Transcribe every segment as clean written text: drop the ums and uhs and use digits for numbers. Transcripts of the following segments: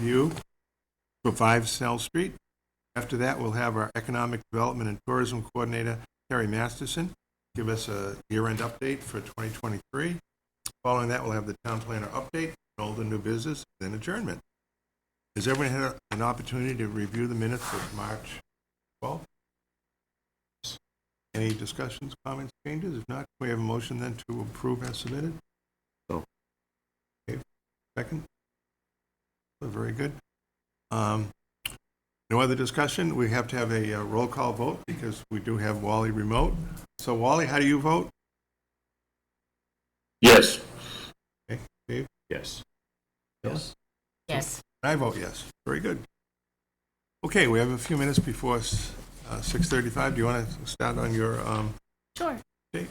review for 5 Snell Street. After that, we'll have our Economic Development and Tourism Coordinator, Terry Masterson, give us a year-end update for 2023. Following that, we'll have the Town Planner update, old and new business, then adjournment. Has everyone had an opportunity to review the minutes of March 12th? Any discussions, comments, changes? If not, we have a motion then to approve as submitted. So. Okay, second. Very good. No other discussion. We have to have a roll call vote because we do have Wally remote. So Wally, how do you vote? Yes. Okay, Dave? Yes. Yes. Yes. I vote yes. Very good. Okay, we have a few minutes before 6:35. Do you want to start on your? Sure. Okay.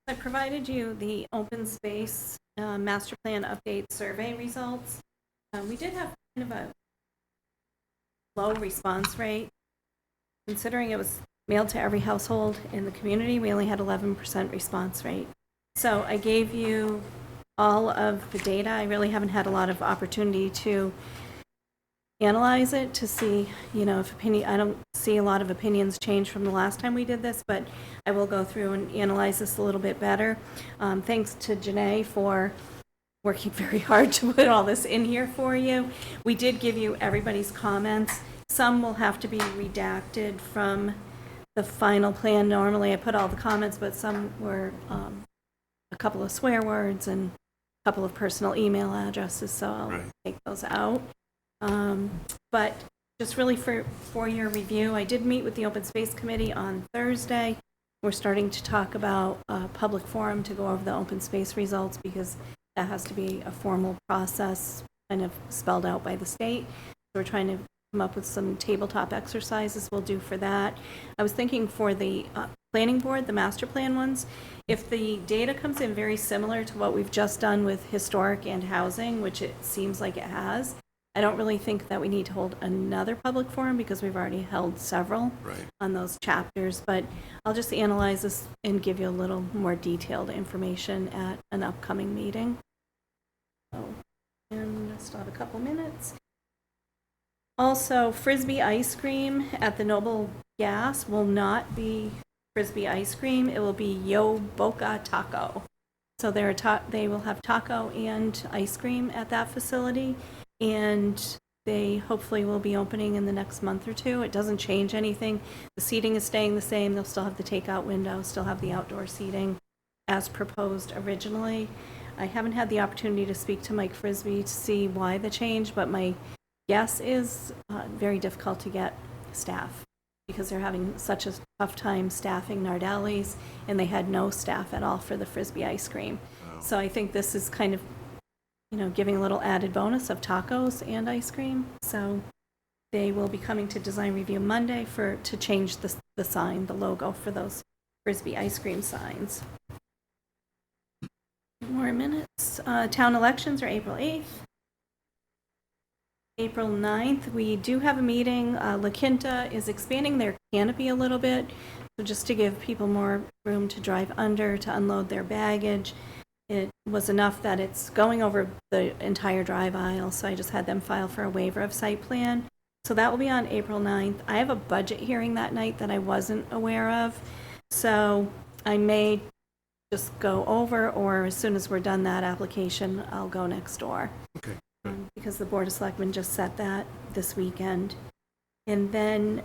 I provided you the open space master plan update survey results. We did have kind of a low response rate. Considering it was mailed to every household in the community, we only had 11% response rate. So I gave you all of the data. I really haven't had a lot of opportunity to analyze it to see, if I don't see a lot of opinions change from the last time we did this, but I will go through and analyze this a little bit better. Thanks to Janae for working very hard to put all this in here for you. We did give you everybody's comments. Some will have to be redacted from the final plan. Normally I put all the comments, but some were a couple of swear words and a couple of personal email addresses, so I'll take those out. But just really for your review, I did meet with the Open Space Committee on Thursday. We're starting to talk about a public forum to go over the open space results because that has to be a formal process kind of spelled out by the state. So we're trying to come up with some tabletop exercises we'll do for that. I was thinking for the planning board, the master plan ones, if the data comes in very similar to what we've just done with historic and housing, which it seems like it has, I don't really think that we need to hold another public forum because we've already held several on those chapters, but I'll just analyze this and give you a little more detailed information at an upcoming meeting. So, and I still have a couple minutes. Also, Frisbee ice cream at the Noble Gas will not be Frisbee ice cream. It will be Yo Boca Taco. So they will have taco and ice cream at that facility, and they hopefully will be opening in the next month or two. It doesn't change anything. The seating is staying the same. They'll still have the takeout window, still have the outdoor seating as proposed originally. I haven't had the opportunity to speak to Mike Frisbee to see why the change, but my guess is very difficult to get staff because they're having such a tough time staffing Nardelli's, and they had no staff at all for the Frisbee ice cream. Wow. So I think this is kind of, giving a little added bonus of tacos and ice cream. So they will be coming to design review Monday to change the sign, the logo for those Frisbee ice cream signs. More minutes. Town elections are April 8th. April 9th, we do have a meeting. La Quinta is expanding their canopy a little bit, so just to give people more room to drive under, to unload their baggage. It was enough that it's going over the entire drive aisle, so I just had them file for a waiver of site plan. So that will be on April 9th. I have a budget hearing that night that I wasn't aware of, so I may just go over, or as soon as we're done that application, I'll go next door. Okay. Because the Board of Selectmen just set that this weekend. And then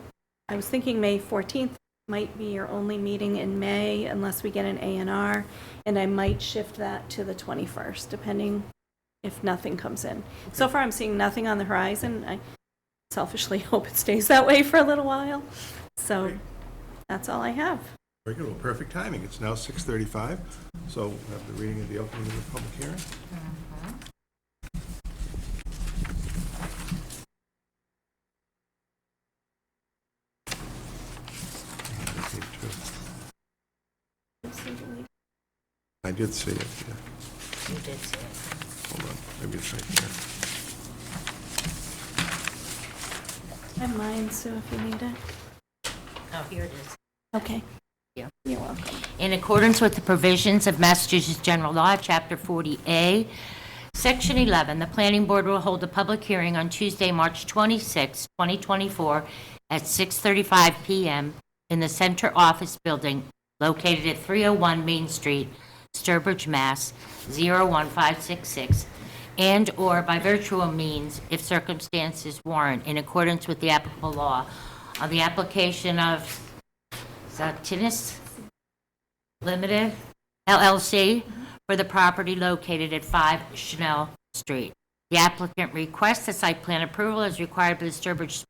I was thinking May 14th might be your only meeting in May unless we get an A&R, and I might shift that to the 21st, depending if nothing comes in. Okay. So far I'm seeing nothing on the horizon. I selfishly hope it stays that way for a little while. So that's all I have. Very good. Well, perfect timing. It's now 6:35, so we'll have the reading of the opening of the public hearing. I did see it, yeah. You did see it. Hold on, maybe it's right there. I have mine, Sue, if you need it. Oh, here it is. Okay. Yeah. You're welcome. In accordance with the provisions of Massachusetts General Law, Chapter 40A, Section 11, the Planning Board will hold a public hearing on Tuesday, March 26, 2024, at 6:35 p.m. in the Center Office Building located at 301 Main Street, Sturbridge, Mass. 01566, and/or by virtual means if circumstances warrant, in accordance with the applicable law, on the application of Zatinis Limited LLC for the property located at 5 Chanel Street. The applicant requests a site plan approval as required by the Sturbridge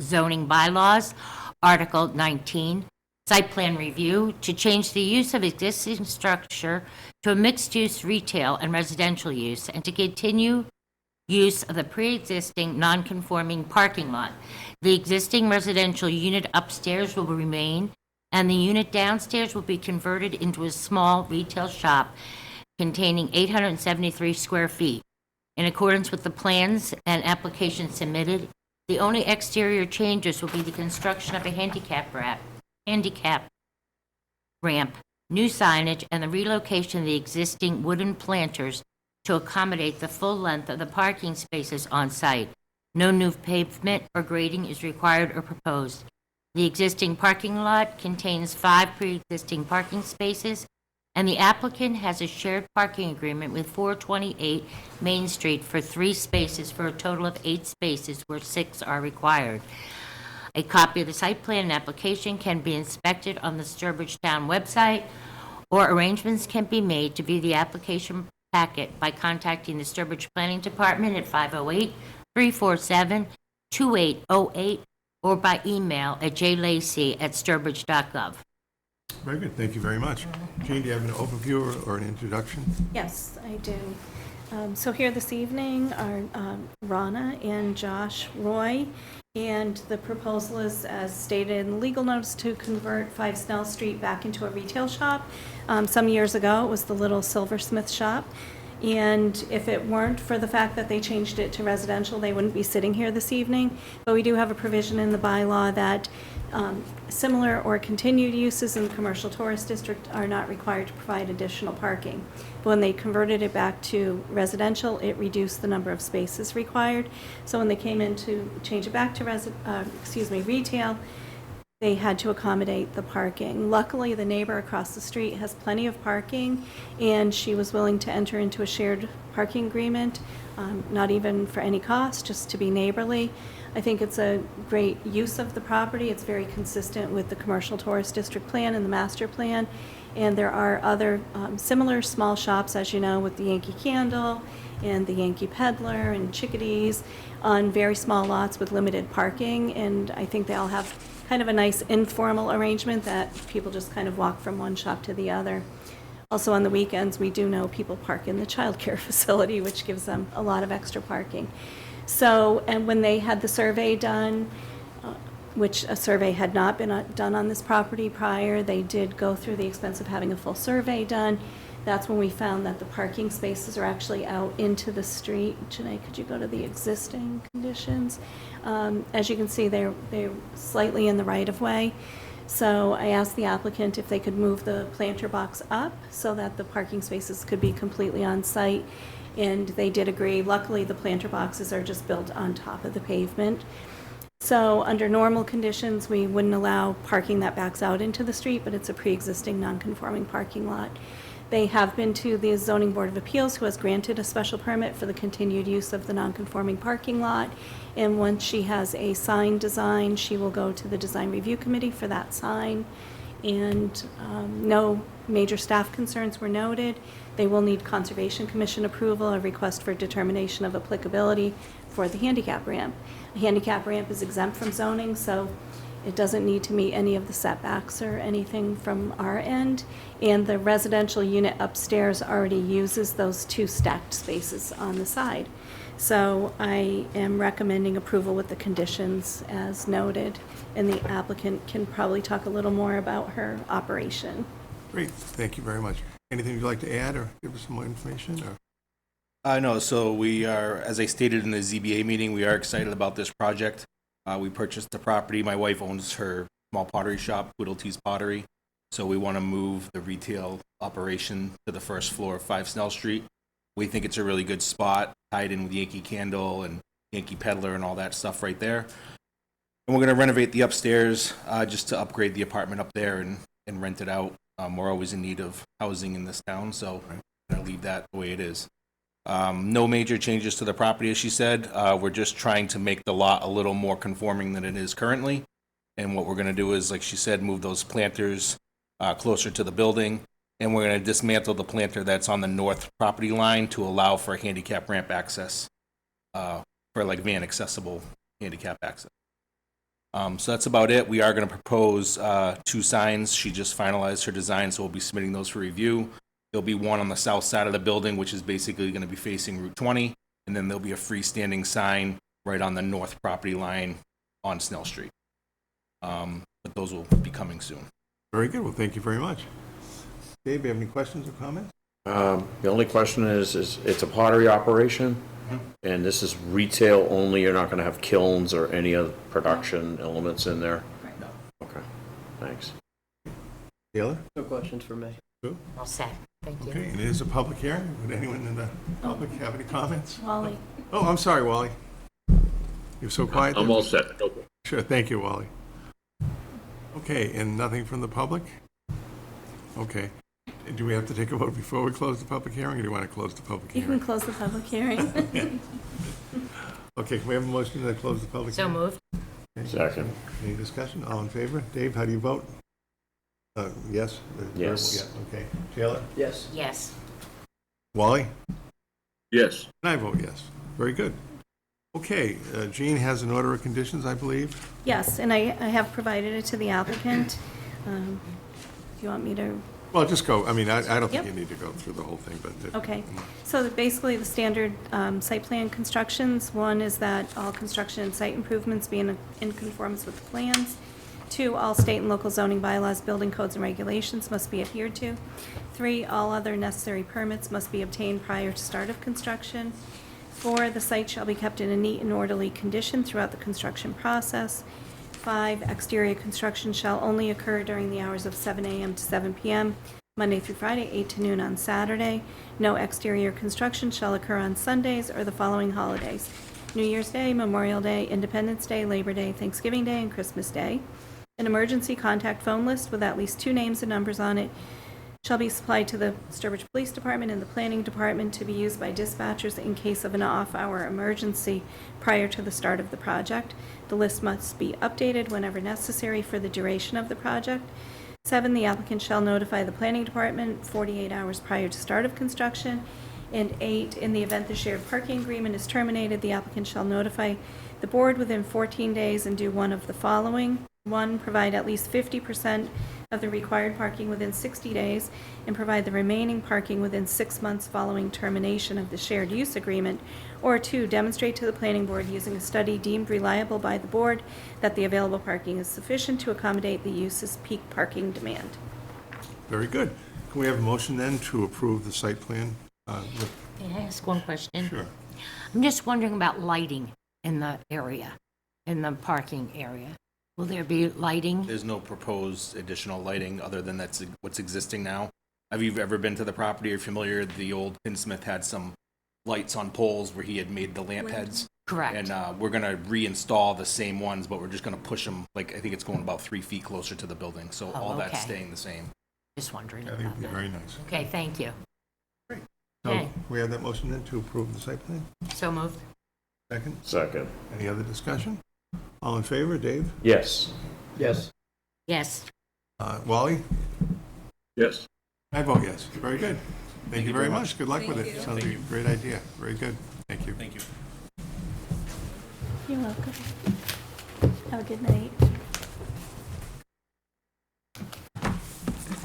zoning bylaws, Article 19, site plan review, to change the use of existing structure to a mixed-use retail and residential use, and to continue use of the pre-existing non-conforming parking lot. The existing residential unit upstairs will remain, and the unit downstairs will be converted into a small retail shop containing 873 square feet. In accordance with the plans and applications submitted, the only exterior changes will be the construction of a handicap ramp, new signage, and the relocation of the existing wooden planters to accommodate the full length of the parking spaces on site. No new pavement or grading is required or proposed. The existing parking lot contains 5 pre-existing parking spaces, and the applicant has a shared parking agreement with 428 Main Street for 3 spaces for a total of 8 spaces where 6 are required. A copy of the site plan and application can be inspected on the Sturbridge Town website, or arrangements can be made to view the application packet by contacting the Sturbridge Planning Department at 508-347-2808 or by email at jlacy@sturbridge.gov. Very good, thank you very much. Jane, do you have an overview or an introduction? Yes, I do. So here this evening are Rana and Josh Roy, and the proposal is, as stated in the legal notice, to convert 5 Snell Street back into a retail shop. Some years ago, it was the little silversmith shop, and if it weren't for the fact that they changed it to residential, they wouldn't be sitting here this evening. But we do have a provision in the bylaw that similar or continued uses in the commercial tourist district are not required to provide additional parking. But when they converted it back to residential, it reduced the number of spaces required. So when they came in to change it back to retail, they had to accommodate the parking. Luckily, the neighbor across the street has plenty of parking, and she was willing to enter into a shared parking agreement, not even for any cost, just to be neighborly. I think it's a great use of the property. It's very consistent with the commercial tourist district plan and the master plan. And there are other similar small shops, as you know, with the Yankee Candle and the Yankee Peddler and Chickadees on very small lots with limited parking. And I think they all have kind of a nice informal arrangement that people just kind of walk from one shop to the other. Also on the weekends, we do know people park in the childcare facility, which gives them a lot of extra parking. So, and when they had the survey done, which a survey had not been done on this property prior, they did go through the expense of having a full survey done. That's when we found that the parking spaces are actually out into the street. Janae, could you go to the existing conditions? As you can see, they're slightly in the right-of-way. So I asked the applicant if they could move the planter box up so that the parking spaces could be completely on site, and they did agree. Luckily, the planter boxes are just built on top of the pavement. So under normal conditions, we wouldn't allow parking that backs out into the street, but it's a pre-existing non-conforming parking lot. They have been to the Zoning Board of Appeals, who has granted a special permit for the continued use of the non-conforming parking lot. And once she has a sign design, she will go to the Design Review Committee for that sign. And no major staff concerns were noted. They will need Conservation Commission approval, a request for determination of applicability for the handicap ramp. A handicap ramp is exempt from zoning, so it doesn't need to meet any of the setbacks or anything from our end. And the residential unit upstairs already uses those 2 stacked spaces on the side. So I am recommending approval with the conditions as noted, and the applicant can probably talk a little more about her operation. Great, thank you very much. Anything you'd like to add or give us some more information? Or? No, so we are, as I stated in the ZBA meeting, we are excited about this project. We purchased the property. My wife owns her small pottery shop, Whittletees Pottery. So we want to move the retail operation to the first floor of 5 Snell Street. We think it's a really good spot, tied in with Yankee Candle and Yankee Peddler and all that stuff right there. And we're going to renovate the upstairs just to upgrade the apartment up there and rent it out. We're always in need of housing in this town, so I'm going to leave that the way it is. No major changes to the property, as she said. We're just trying to make the lot a little more conforming than it is currently. And what we're going to do is, like she said, move those planters closer to the building. And we're going to dismantle the planter that's on the north property line to allow for handicap ramp access, for like van accessible handicap access. So that's about it. We are going to propose 2 signs. She just finalized her design, so we'll be submitting those for review. There'll be one on the south side of the building, which is basically going to be facing Route 20, and then there'll be a freestanding sign right on the north property line on Snell Street. But those will be coming soon. Very good. Well, thank you very much. Dave, you have any questions or comments? The only question is it's a pottery operation, and this is retail only. You're not going to have kilns or any other production elements in there? No. Okay, thanks. Taylor? No questions for me. All set. Thank you. Okay, and it is a public hearing. Would anyone in the public have any comments? Wally? Oh, I'm sorry, Wally. You're so quiet. I'm there. all set. Sure, thank you, Wally. Okay, and nothing from the public? Okay. Do we have to take a vote before we close the public hearing, or do you want to close the public You can hearing? close the public hearing. Okay, can we have a motion to close the public So hearing? moved. Okay. Second. Any discussion? All in favor? Dave, how do you vote? Yes? Yes. Yeah, okay. Taylor? Yes. Yes. Wally? Yes. And I vote yes. Very good. Okay, Jean has an order of conditions, I believe. Yes, and I have provided it to the applicant. Do you want me to? Well, just go, I mean, I don't think Yep. you need to go through the whole thing, but. Okay, so basically the standard site plan constructions, one is that all construction and site improvements be in conformance with the plans. 2, all state and local zoning bylaws, building codes, and regulations must be adhered to. 3, all other necessary permits must be obtained prior to start of construction. 4, the site shall be kept in a neat and orderly condition throughout the construction process. 5, exterior construction shall only occur during the hours of 7 a.m. to 7 p.m., Monday through Friday, 8 to noon on Saturday. No exterior construction shall occur on Sundays or the following holidays: New Year's Day, Memorial Day, Independence Day, Labor Day, Thanksgiving Day, and Christmas Day. An emergency contact phone list with at least 2 names and numbers on it shall be supplied to the Sturbridge Police Department and the Planning Department to be used by dispatchers in case of an off-hour emergency prior to the start of the project. The list must be updated whenever necessary for the duration of the project. 7, the applicant shall notify the Planning Department 48 hours prior to start of construction. And 8, in the event the shared parking agreement is terminated, the applicant shall notify the board within 14 days and do one of the following. 1, provide at least 50% of the required parking within 60 days and provide the remaining parking within 6 months following termination of the shared use agreement. Or 2, demonstrate to the planning board using a study deemed reliable by the board that the available parking is sufficient to accommodate the use's peak parking demand. Very good. Can we have a motion then to approve the site plan? May I ask one question? Sure. I'm just wondering about lighting in the area, in the parking area. Will there be lighting? There's no proposed additional lighting other than that's what's existing now. Have you ever been to the property or familiar? The old Pinsmith had some lights on poles where he had made the lamp heads. Correct. And we're going to reinstall the same ones, but we're just going to push them, like, I think it's going about 3 feet closer to the building. So Oh, all that's okay. staying the same. Just wondering I think about it'd be that. very nice. Okay, thank you. So Okay. we have that motion then to approve the site plan? So moved. Second? Second. Any other discussion? All in favor? Dave? Yes. Yes. Yes. Wally? Yes. I vote yes. Very good. Thank you very much. Good luck with Thank it. you. Sounds like a great idea. Very good. Thank you. Thank you. You're welcome. Have a good night.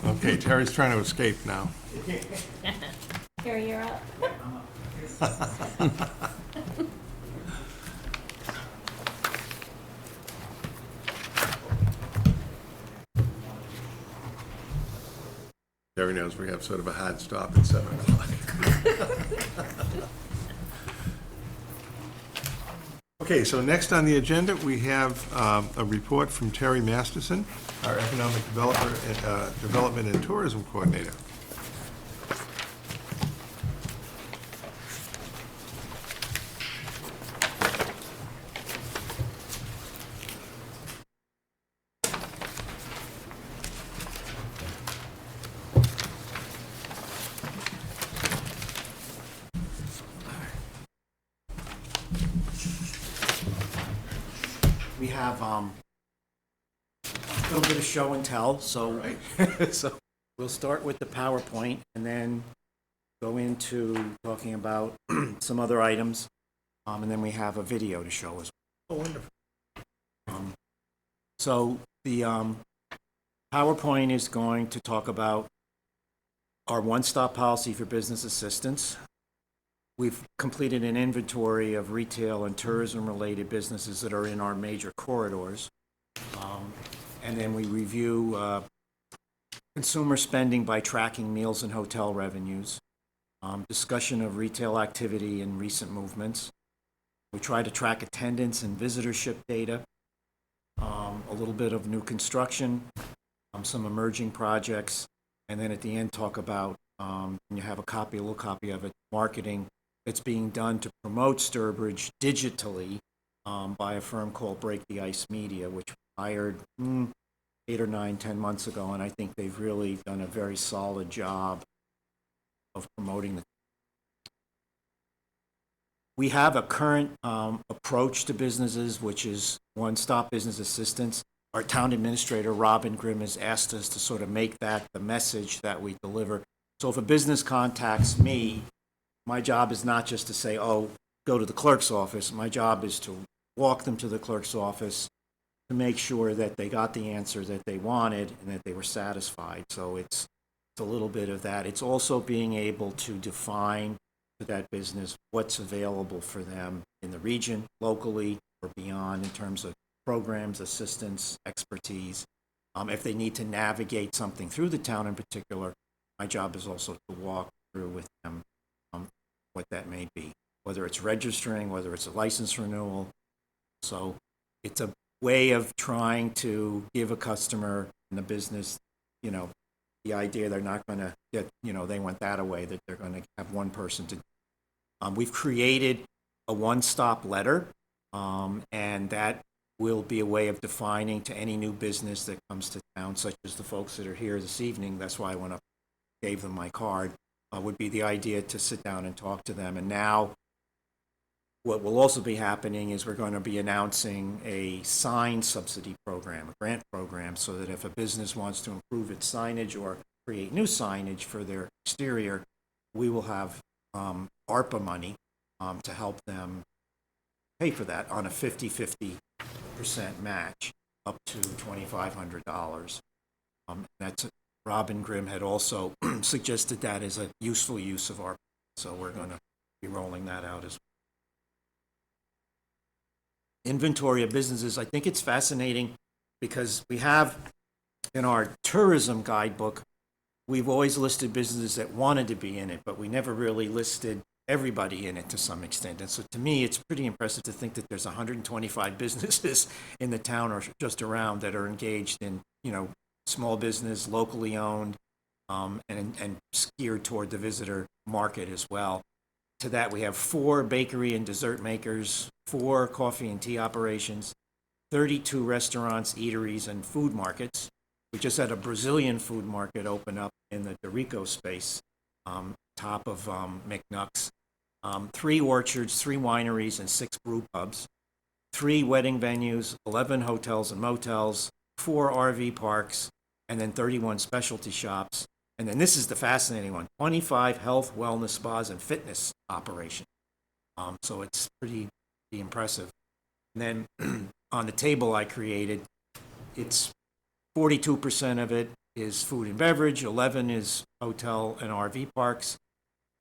Okay, Terry's trying to escape now. Carrie, you're up. Terry knows we have sort of a hard stop at 7 o'clock. Okay, so next on the agenda, we have a report from Terry Masterson, our Economic Development and Tourism Coordinator. have a little bit of show and tell, so, so we'll start with the PowerPoint and then go into talking about some other items, and then we have a video to show as Oh, wonderful. well. So the PowerPoint is going to talk about our one-stop policy for business assistance. We've completed an inventory of retail and tourism-related businesses that are in our major corridors. And then we review consumer spending by tracking meals and hotel revenues, discussion of retail activity and recent movements. We try to track attendance and visitorship data, a little bit of new construction, some emerging projects, and then at the end talk about, and you have a little copy of it, marketing that's being done to promote Sturbridge digitally by a firm called Break the Ice Media, which we hired 8 or 9, 10 months ago, and I think they've really done a very solid job of promoting the. We have a current approach to businesses, which is one-stop business assistance. Our town administrator, Robin Grimm, has asked us to sort of make that the message that we deliver. So if a business contacts me, my job is not just to say, oh, go to the clerk's office. My job is to walk them to the clerk's office to make sure that they got the answer that they wanted and that they were satisfied. So it's a little bit of that. It's also being able to define to that business what's available for them in the region, locally, or beyond in terms of programs, assistance, expertise. If they need to navigate something through the town in particular, my job is also to walk through with them what that may be, whether it's registering, whether it's a license renewal. So it's a way of trying to give a customer in the business, the idea they're not going to get, they want that away, that they're going to have one person to. We've created a one-stop letter, and that will be a way of defining to any new business that comes to town, such as the folks that are here this evening. That's why I went up, gave them my card, would be the idea to sit down and talk to them. And now what will also be happening is we're going to be announcing a sign subsidy program, a grant program, so that if a business wants to improve its signage or create new signage for their exterior, we will have ARPA money to help them pay for that on a 50-50% match up to $2,500. That's Robin Grimm had also suggested that as a useful use of ARPA, so we're going to be rolling that out as well. Inventory of businesses. I think it's fascinating because we have in our tourism guidebook, we've always listed businesses that wanted to be in it, but we never really listed everybody in it to some extent. And so to me, it's pretty impressive to think that there's 125 businesses in the town or just around that are engaged in, small business, locally owned, and geared toward the visitor market as well. To that, we have 4 bakery and dessert makers, 4 coffee and tea operations, 32 restaurants, eateries, and food markets. We just had a Brazilian food market open up in the Dorico space, top of McNuck's. 3 orchards, 3 wineries, and 6 brew pubs. 3 wedding venues, 11 hotels and motels, 4 RV parks, and then 31 specialty shops. And then this is the fascinating one, 25 health, wellness, spas, and fitness operations. So it's pretty impressive. And then on the table I created, it's 42% of it is food and beverage, 11 is hotel and RV parks,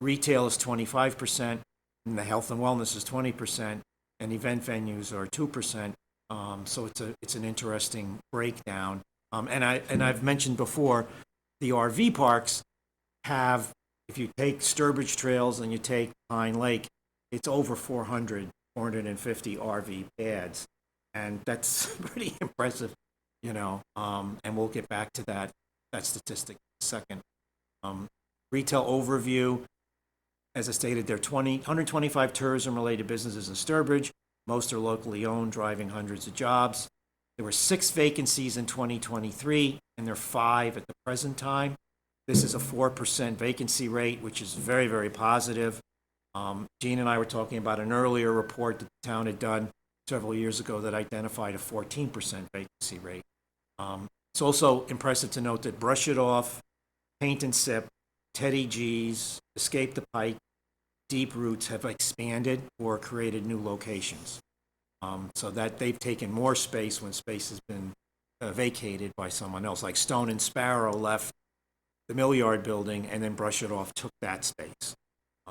retail is 25%, and the health and wellness is 20%, and event venues are 2%. So it's an interesting breakdown. And I've mentioned before, the RV parks have, if you take Sturbridge Trails and you take Pine Lake, it's over 450 RV pads, and that's pretty impressive, and we'll get back to that statistic in a second. Retail overview, as I stated, there are 125 tourism-related businesses in Sturbridge. Most are locally owned, driving hundreds of jobs. There were 6 vacancies in 2023, and there are 5 at the present time. This is a 4% vacancy rate, which is very, very positive. Gene and I were talking about an earlier report that the town had done several years ago that identified a 14% vacancy rate. It's also impressive to note that Brush It Off, Paint and Sip, Teddy G's, Escape the Pike, Deep Roots have expanded or created new locations. So that they've taken more space when space has been vacated by someone else, like Stone and Sparrow left the Mill Yard building and then Brush It Off took that space.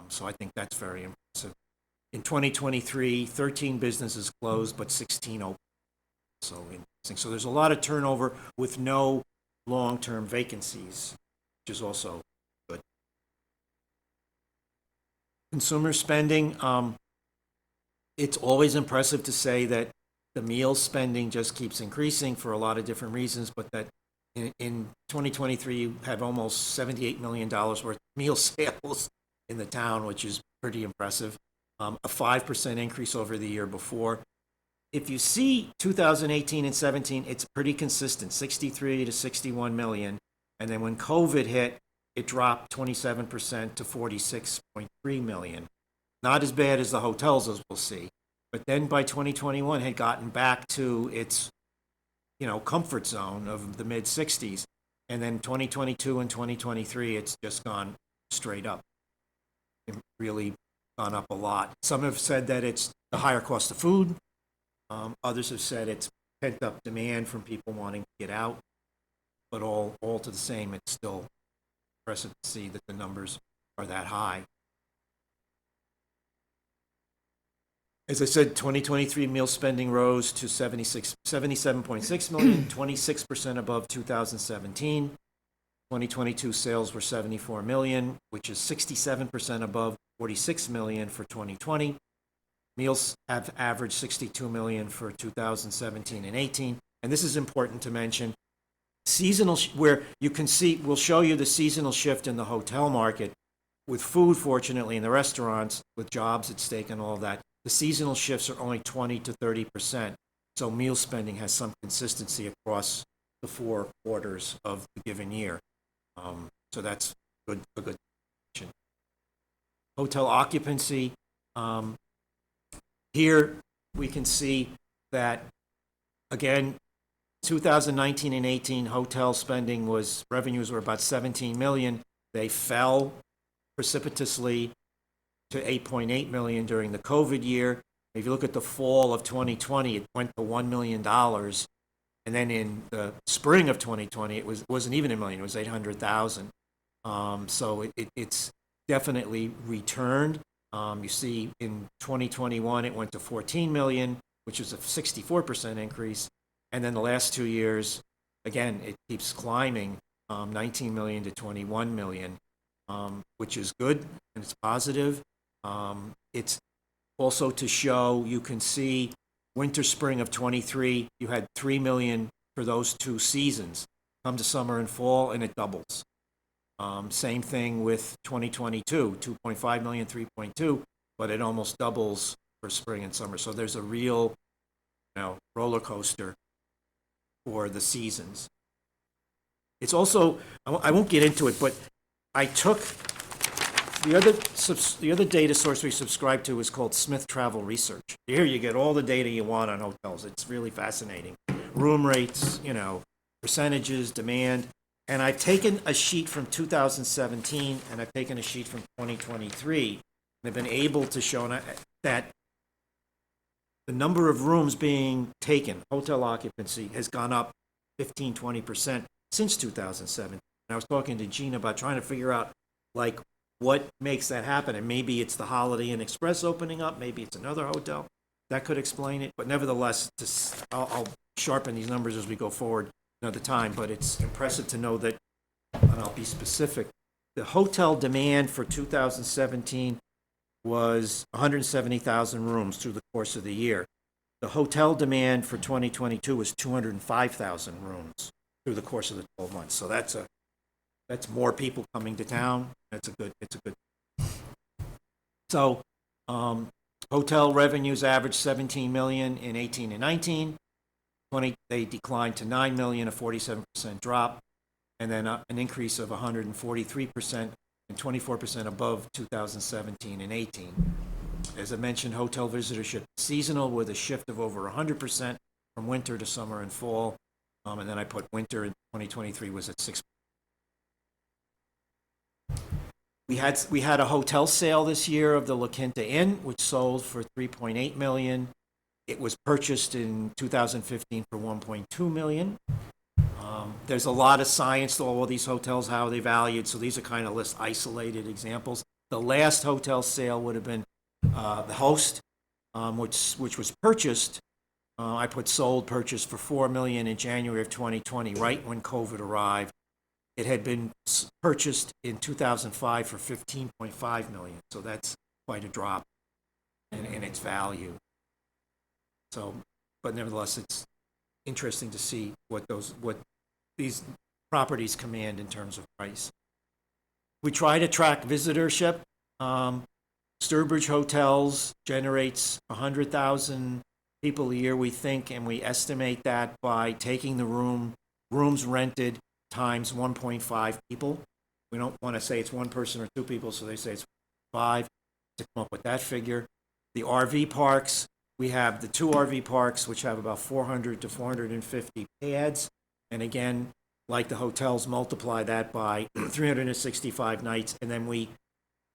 So I think that's very impressive. In 2023, 13 businesses closed, but 16 opened. So interesting. So there's a lot of turnover with no long-term vacancies, which is also good. Consumer spending, it's always impressive to say that the meal spending just keeps increasing for a lot of different reasons, but that in 2023, you have almost $78 million worth of meal sales in the town, which is pretty impressive. A 5% increase over the year before. If you see 2018 and 17, it's pretty consistent, 63 to 61 million. And then when COVID hit, it dropped 27% to 46.3 million. Not as bad as the hotels, as we'll see. But then by 2021, had gotten back to its, comfort zone of the mid 60s. And then 2022 and 2023, it's just gone straight up. It really gone up a lot. Some have said that it's the higher cost of food. Others have said it's pent up demand from people wanting to get out. But all to the same, it's still impressive to see that the numbers are that high. As I said, 2023 meal spending rose to 77.6 million, 26% above 2017. 2022 sales were 74 million, which is 67% above 46 million for 2020. Meals have averaged 62 million for 2017 and 18. And this is important to mention. Seasonal, where you can see, we'll show you the seasonal shift in the hotel market with food, fortunately, in the restaurants, with jobs at stake and all of that. The seasonal shifts are only 20 to 30%. So meal spending has some consistency across the 4 quarters of the given year. So that's a good mention. Hotel occupancy. Here we can see that, again, 2019 and 18 hotel spending revenues were about 17 million. They fell precipitously to 8.8 million during the COVID year. If you look at the fall of 2020, it went to $1 million. And then in the spring of 2020, it wasn't even $1 million, it was 800,000. So it's definitely returned. You see in 2021, it went to 14 million, which is a 64% increase. And then the last 2 years, again, it keeps climbing, 19 million to 21 million, which is good and it's positive. It's also to show, you can see winter, spring of 23, you had 3 million for those 2 seasons. Come to summer and fall, and it doubles. Same thing with 2022, 2.5 million, 3.2, but it almost doubles for spring and summer. So there's a real, roller coaster for the seasons. It's also, I won't get into it, but I took the other data source we subscribe to is called Smith Travel Research. Here you get all the data you want on hotels. It's really fascinating. Room rates, percentages, demand. And I've taken a sheet from 2017 and I've taken a sheet from 2023. And I've been able to show that the number of rooms being taken, hotel occupancy, has gone up 15-20% since 2007. And I was talking to Gina about trying to figure out, what makes that happen. And maybe it's the Holiday Inn Express opening up. Maybe it's another hotel. That could explain it. But nevertheless, I'll sharpen these numbers as we go forward another time. But it's impressive to know that, and I'll be specific, the hotel demand for 2017 was 170,000 rooms through the course of the year. The hotel demand for 2022 was 205,000 rooms through the course of the 12 months. So that's more people coming to town. It's a good. So, hotel revenues averaged 17 million in 18 and 19. They declined to 9 million, a 47% drop, and then an increase of 143% and 24% above 2017 and 18. As I mentioned, hotel visitorship seasonal with a shift of over 100% from winter to summer and fall. And then I put winter in 2023 was at 6. We had a hotel sale this year of the La Quinta Inn, which sold for $3.8 million. It was purchased in 2015 for $1.2 million. There's a lot of science to all these hotels, how they valued, so these are kind of less isolated examples. The last hotel sale would have been the Host, which was purchased. I put sold, purchased for $4 million in January of 2020, right when COVID arrived. It had been purchased in 2005 for $15.5 million, so that's quite a drop in its value. So, but nevertheless, it's interesting to see what these properties command in terms of price. We try to track visitorship. Sturbridge Hotels generates 100,000 people a year, we think, and we estimate that by taking the rooms rented times 1.5 people. We don't want to say it's one person or two people, so they say it's 5 to come up with that figure. The RV parks, we have the 2 RV parks, which have about 400 to 450 pads. And again, like the hotels, multiply that by 365 nights, and then we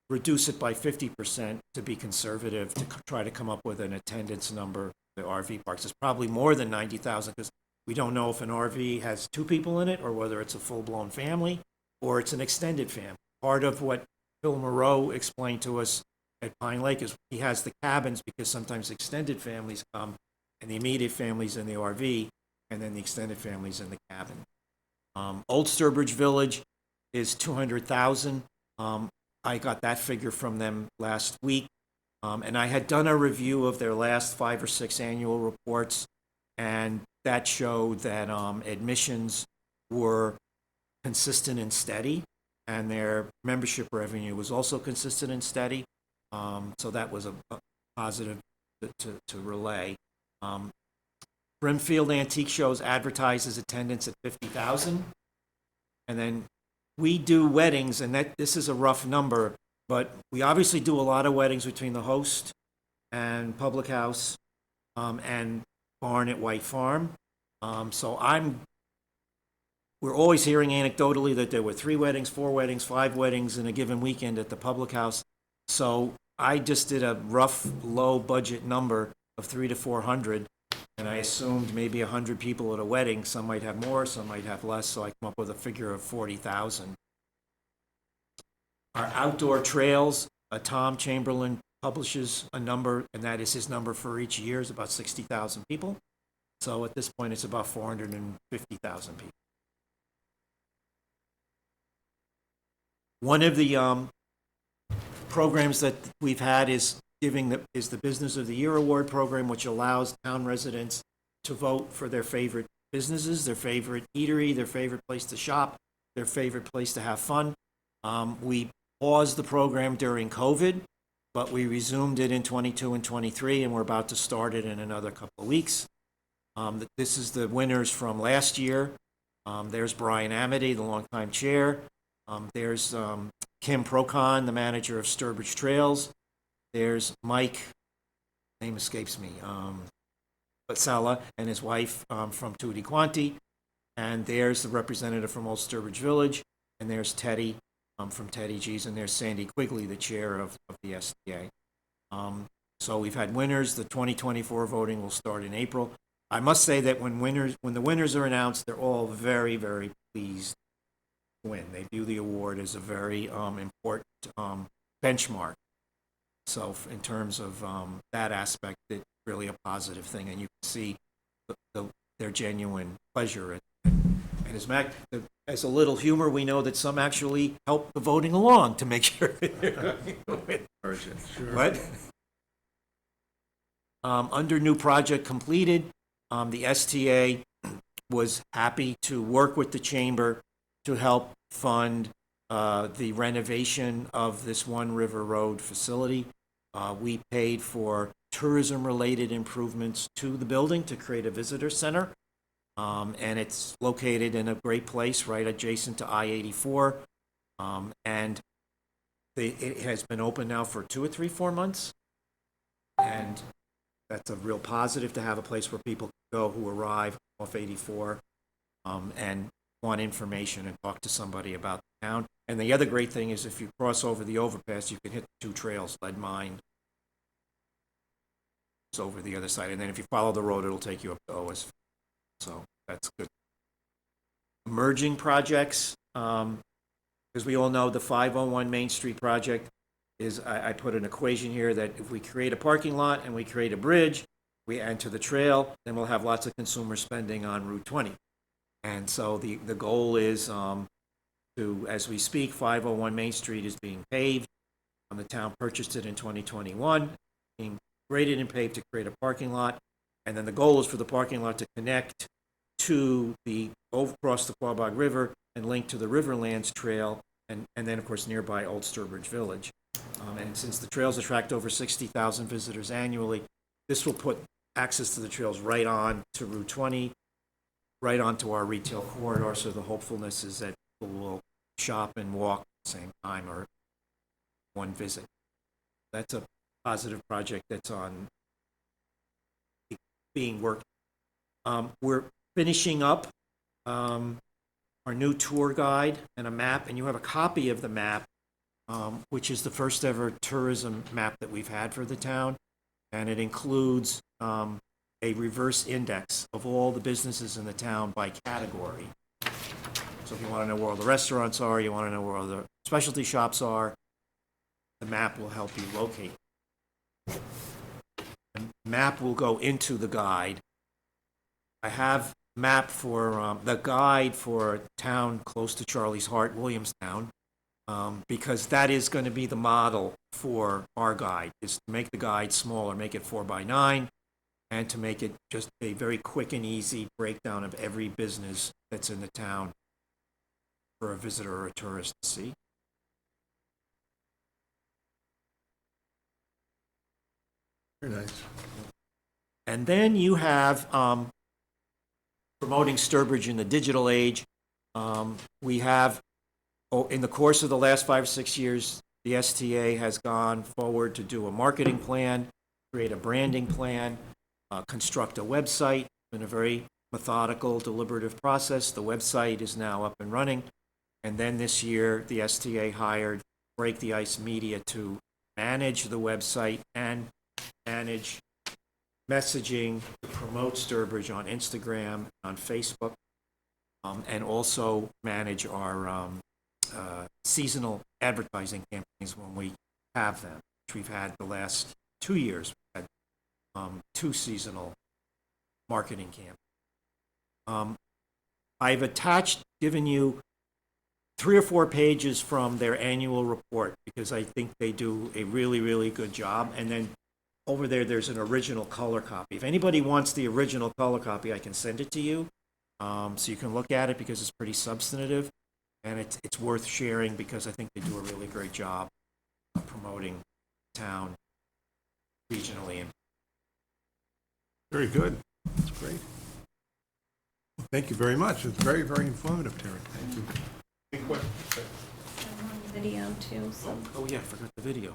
reduce it by 50% to be conservative to try to come up with an attendance number. The RV parks is probably more than 90,000 because we don't know if an RV has 2 people in it or whether it's a full-blown family or it's an extended family. Part of what Phil Moreau explained to us at Pine Lake is he has the cabins because sometimes extended families come and the immediate families in the RV and then the extended families in the cabin. Old Sturbridge Village is 200,000. I got that figure from them last week. And I had done a review of their last 5 or 6 annual reports, and that showed that admissions were consistent and steady, and their membership revenue was also consistent and steady. So that was a positive to relay. Brimfield Antique Shows advertises attendance at 50,000. And then we do weddings, and this is a rough number, but we obviously do a lot of weddings between the Host and Public House and Barn at White Farm. We're always hearing anecdotally that there were 3 weddings, 4 weddings, 5 weddings in a given weekend at the Public House. So I just did a rough, low budget number of 300 to 400, and I assumed maybe 100 people at a wedding. Some might have more, some might have less, so I come up with a figure of 40,000. Our outdoor trails, Tom Chamberlain publishes a number, and that is his number for each year, is about 60,000 people. So at this point, it's about 450,000 people. One of the programs that we've had is the Business of the Year Award program, which allows town residents to vote for their favorite businesses, their favorite eatery, their favorite place to shop, their favorite place to have fun. We paused the program during COVID, but we resumed it in 22 and 23, and we're about to start it in another couple of weeks. This is the winners from last year. There's Brian Amity, the longtime chair. There's Kim Procon, the manager of Sturbridge Trails. There's Mike, name escapes me, Batsala, and his wife from Tutti Quanti. And there's the representative from Old Sturbridge Village. And there's Teddy from Teddy G's. And there's Sandy Quigley, the chair of the STA. So we've had winners. The 2024 voting will start in April. I must say that when the winners are announced, they're all very, very pleased to win. They view the award as a very important benchmark. So in terms of that aspect, it's really a positive thing, and you can see their genuine pleasure. And as a little humor, we know that some actually help the voting along to make sure that they're going to win. Sure. But under new project completed, the STA was happy to work with the chamber to help fund the renovation of this One River Road facility. We paid for tourism-related improvements to the building to create a visitor center, and it's located in a great place right adjacent to I-84, and it has been open now for 4 months. And that's a real positive to have a place where people can go who arrive off 84 and want information and talk to somebody about the town. And the other great thing is if you cross over the overpass, you can hit the 2 trails, Lead Mine. It's over the other side. And then if you follow the road, it'll take you up to OS. So that's good. Emerging projects, as we all know, the 501 Main Street project is, I put an equation here that if we create a parking lot and we create a bridge, we enter the trail, then we'll have lots of consumer spending on Route 20. And so the goal is to, as we speak, 501 Main Street is being paved. The town purchased it in 2021, being graded and paved to create a parking lot. And then the goal is for the parking lot to connect to across the Quabog River and link to the Riverlands Trail, and then, of course, nearby Old Sturbridge Village. And since the trails attract over 60,000 visitors annually, this will put access to the trails right on to Route 20, right onto our retail corridor, so the hopefulness is that people will shop and walk at the same time or one visit. That's a positive project that's on being worked. We're finishing up our new tour guide and a map, and you have a copy of the map, which is the first ever tourism map that we've had for the town, and it includes a reverse index of all the businesses in the town by category. So if you want to know where all the restaurants are, you want to know where all the specialty shops are, the map will help you locate. The map will go into the guide. I have map for the guide for a town close to Charlie's Heart, Williamstown, because that is going to be the model for our guide, is to make the guide smaller, make it 4x9, and to make it just a very quick and easy breakdown of every business that's in the town for a visitor or a tourist to see. Very nice. And then you have promoting Sturbridge in the digital age. We have, in the course of the last 5 or 6 years, the STA has gone forward to do a marketing plan, create a branding plan, construct a website. In a very methodical, deliberative process. The website is now up and running. And then this year, the STA hired Break the Ice Media to manage the website and manage messaging to promote Sturbridge on Instagram, on Facebook, and also manage our seasonal advertising campaigns when we have them, which we've had the last 2 years. We've had 2 seasonal marketing campaigns. I've given you 3 or 4 pages from their annual report because I think they do a really, really good job. And then over there, there's an original color copy. If anybody wants the original color copy, I can send it to you so you can look at it because it's pretty substantive. And it's worth sharing because I think they do a really great job of promoting the town regionally. Very good. That's great. Thank you very much. It's very, very informative, Terry. Thank you. Any questions? I'm on video too, so. Oh yeah, I forgot the video.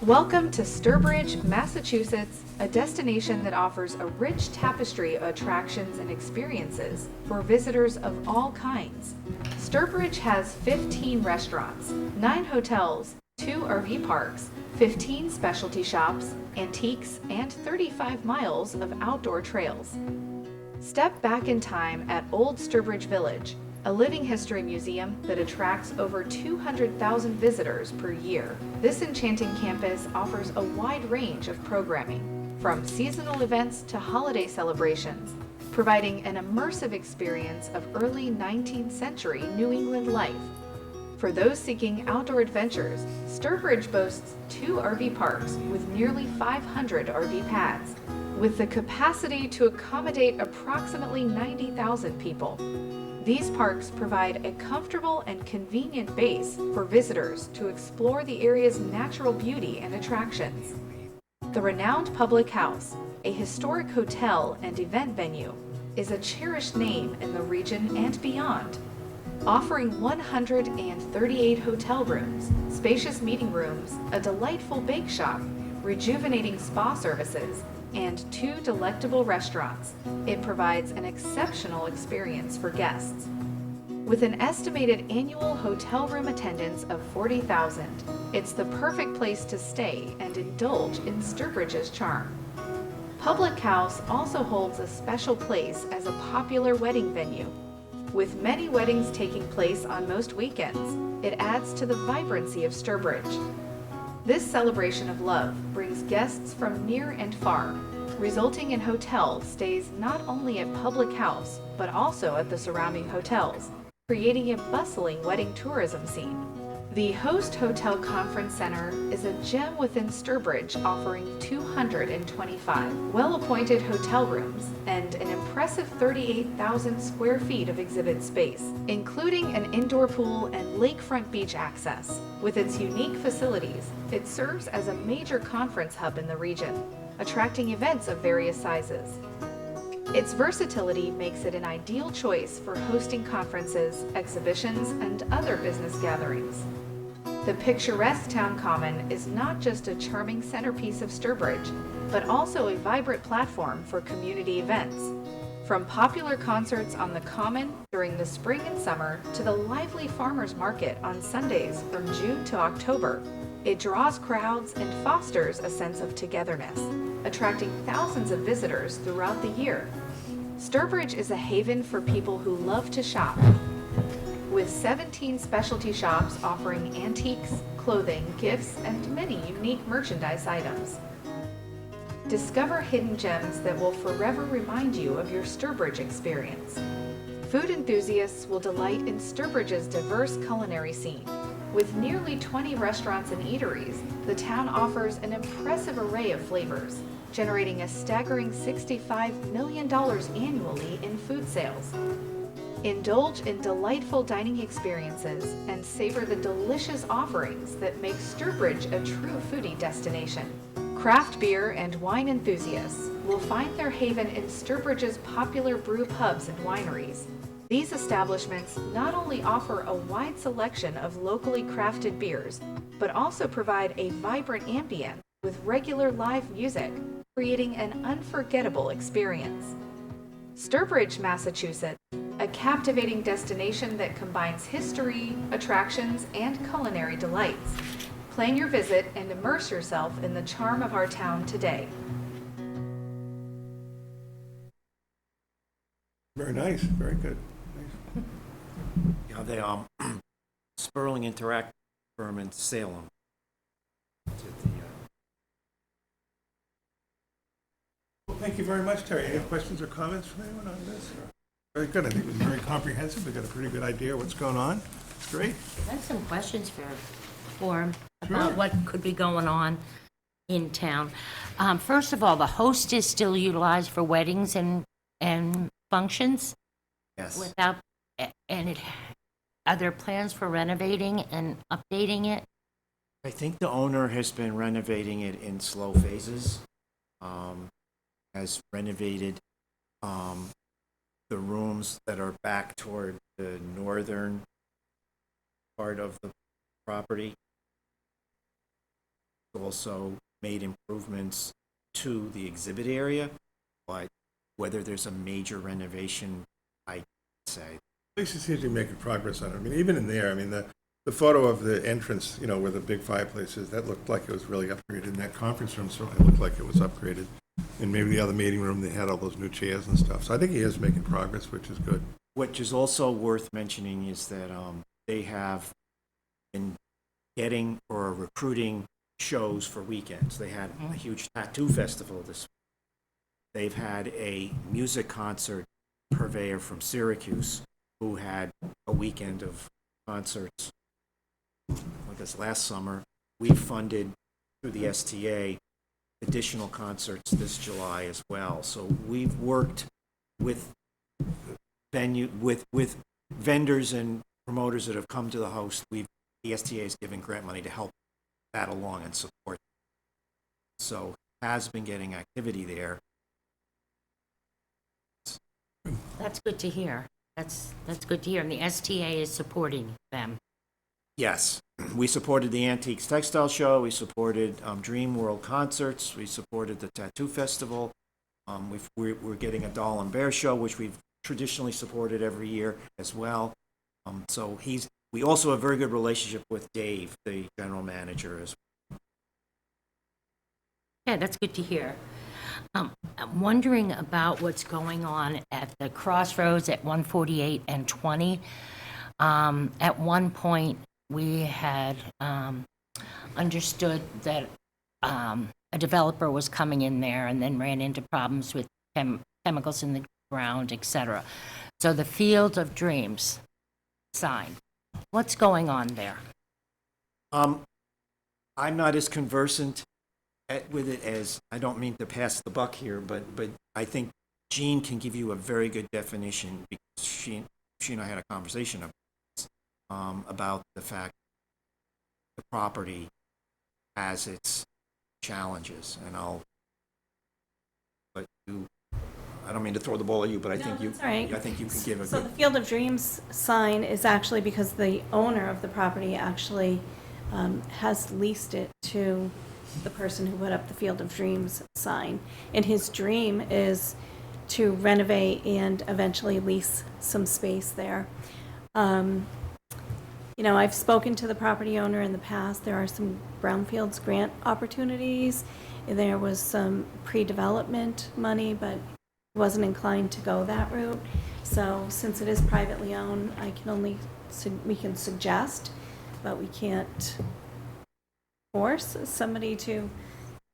Welcome to Sturbridge, Massachusetts, a destination that offers a rich tapestry of attractions and experiences for visitors of all kinds. Sturbridge has 15 restaurants, 9 hotels, 2 RV parks, 15 specialty shops, antiques, and 35 miles of outdoor trails. Step back in time at Old Sturbridge Village, a living history museum that attracts over 200,000 visitors per year. This enchanting campus offers a wide range of programming, from seasonal events to holiday celebrations, providing an immersive experience of early 19th century New England life. For those seeking outdoor adventures, Sturbridge boasts 2 RV parks with nearly 500 RV pads, with the capacity to accommodate approximately 90,000 people. These parks provide a comfortable and convenient base for visitors to explore the area's natural beauty and attractions. The renowned Public House, a historic hotel and event venue, is a cherished name in the region and beyond. offering 138 hotel rooms, spacious meeting rooms, a delightful bake shop, rejuvenating spa services, and 2 delectable restaurants. It provides an exceptional experience for guests. With an estimated annual hotel room attendance of 40,000, it's the perfect place to stay and indulge in Sturbridge's charm. Public House also holds a special place as a popular wedding venue. With many weddings taking place on most weekends, it adds to the vibrancy of Sturbridge. This celebration of love brings guests from near and far, resulting in hotel stays not only at Public House, but also at the surrounding hotels, creating a bustling wedding tourism scene. The Host Hotel Conference Center is a gem within Sturbridge, offering 225 well-appointed hotel rooms and an impressive 38,000 square feet of exhibit space, including an indoor pool and lakefront beach access. With its unique facilities, it serves as a major conference hub in the region, attracting events of various sizes. Its versatility makes it an ideal choice for hosting conferences, exhibitions, and other business gatherings. The picturesque Town Common is not just a charming centerpiece of Sturbridge, but also a vibrant platform for community events. From popular concerts on the Common during the spring and summer to the lively farmers market on Sundays from June to October, it draws crowds and fosters a sense of togetherness, attracting thousands of visitors throughout the year. Sturbridge is a haven for people who love to shop. With 17 specialty shops offering antiques, clothing, gifts, and many unique merchandise items. Discover hidden gems that will forever remind you of your Sturbridge experience. Food enthusiasts will delight in Sturbridge's diverse culinary scene. With nearly 20 restaurants and eateries, the town offers an impressive array of flavors, generating a staggering $65 million annually in food sales. Indulge in delightful dining experiences and savor the delicious offerings that make Sturbridge a true foodie destination. Craft beer and wine enthusiasts will find their haven in Sturbridge's popular brew pubs and wineries. These establishments not only offer a wide selection of locally crafted beers, but also provide a vibrant ambient with regular live music, creating an unforgettable experience. Sturbridge, Massachusetts, a captivating destination that combines history, attractions, and culinary delights. Plan your visit and immerse yourself in the charm of our town today. Very nice, very good. Nice. Yeah, the Sperling Interactive firm in Salem. Did the, Well, thank you very much, Terry. Any questions or comments from anyone on this? Very good. I think it was very comprehensive. We got a pretty good idea of what's going on. Great. I have some questions for him about Sure. what could be going on in town. First of all, the Host is still utilized for weddings and functions yes. without, and it, are there plans for renovating and updating it? I think the owner has been renovating it in slow phases. Has renovated the rooms that are back toward the northern part of the property. Also made improvements to the exhibit area, but whether there's a major renovation, I'd say. At least it seems to be making progress on it. I mean, even in there, I mean, the photo of the entrance, you know, where the big fireplace is, that looked like it was really upgraded. And that conference room certainly looked like it was upgraded. And maybe the other meeting room, they had all those new chairs and stuff. So I think he is making progress, which is good. What is also worth mentioning is that they have been getting or recruiting shows for weekends. They had a huge tattoo festival this week. They've had a music concert purveyor from Syracuse who had a weekend of concerts. I guess last summer, we funded through the STA additional concerts this July as well. So we've worked with with vendors and promoters that have come to the Host. The STA is giving grant money to help that along and support. So has been getting activity there. That's good to hear. That's good to hear, and the STA is supporting them. Yes, we supported the Antiques Textile Show, we supported Dream World Concerts, we supported the Tattoo Festival. We're getting a Doll and Bear Show, which we've traditionally supported every year as well. So we also have a very good relationship with Dave, the general manager, as Yeah, that's good to hear. I'm wondering about what's going on at the crossroads at 148 and 20. At one point, we had understood that a developer was coming in there and then ran into problems with chemicals in the ground, etc. So the Field of Dreams sign, what's going on there? I'm not as conversant with it as, I don't mean to pass the buck here, but I think Jean can give you a very good definition, because she and I had a conversation about the fact the property has its challenges, and I don't mean to throw the ball at you, but I think that's all right. I think you can give a So good. the Field of Dreams sign is actually because the owner of the property actually has leased it to the person who put up the Field of Dreams sign. And his dream is to renovate and eventually lease some space there. You know, I've spoken to the property owner in the past. There are some brownfields grant opportunities. There was some pre-development money, but wasn't inclined to go that route. So since it is privately owned, we can suggest, but we can't force somebody to,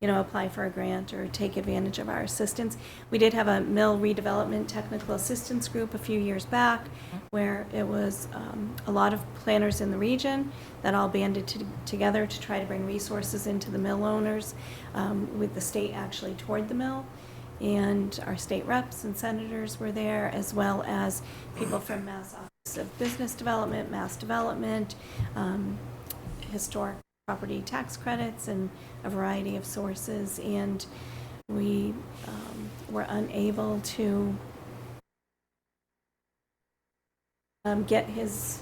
apply for a grant or take advantage of our assistance. We did have a mill redevelopment technical assistance group a few years back where it was a lot of planners in the region that all banded together to try to bring resources into the mill owners, with the state actually toward the mill. And our state reps and senators were there, as well as people from Mass Office of Business Development, Mass Development, historic property tax credits, and a variety of sources. And we were unable to get his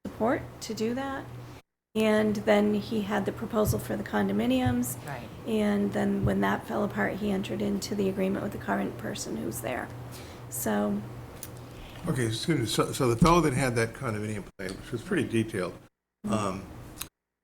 support to do that. And then he had the proposal for the condominiums. Right. And then when that fell apart, he entered into the agreement with the current person who's there. So, Okay, excuse me. So the fellow that had that condominium plan, which was pretty detailed,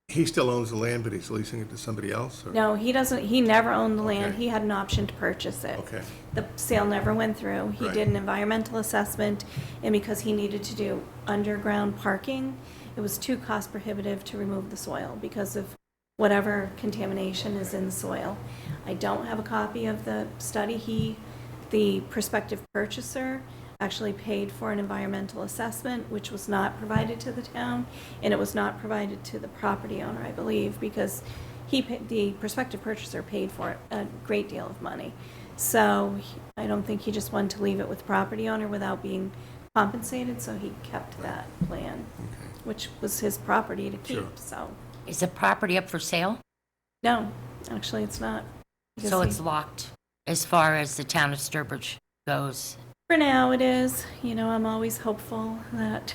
he still owns the land, but he's leasing it to somebody else? Or? no, he never owned the land. Okay. He had an option to purchase it. Okay. The sale never went through. He Right. did an environmental assessment, and because he needed to do underground parking, it was too cost prohibitive to remove the soil because of whatever contamination is in the soil. I don't have a copy of the study. The prospective purchaser, actually paid for an environmental assessment, which was not provided to the town, and it was not provided to the property owner, I believe, because the prospective purchaser paid for it a great deal of money. So I don't think he just wanted to leave it with the property owner without being compensated, so he kept that plan, which was his property to keep, Sure. so. Is the property up for sale? No, actually, it's not. because So he- it's locked as far as the town of Sturbridge goes? For now, it is. I'm always hopeful that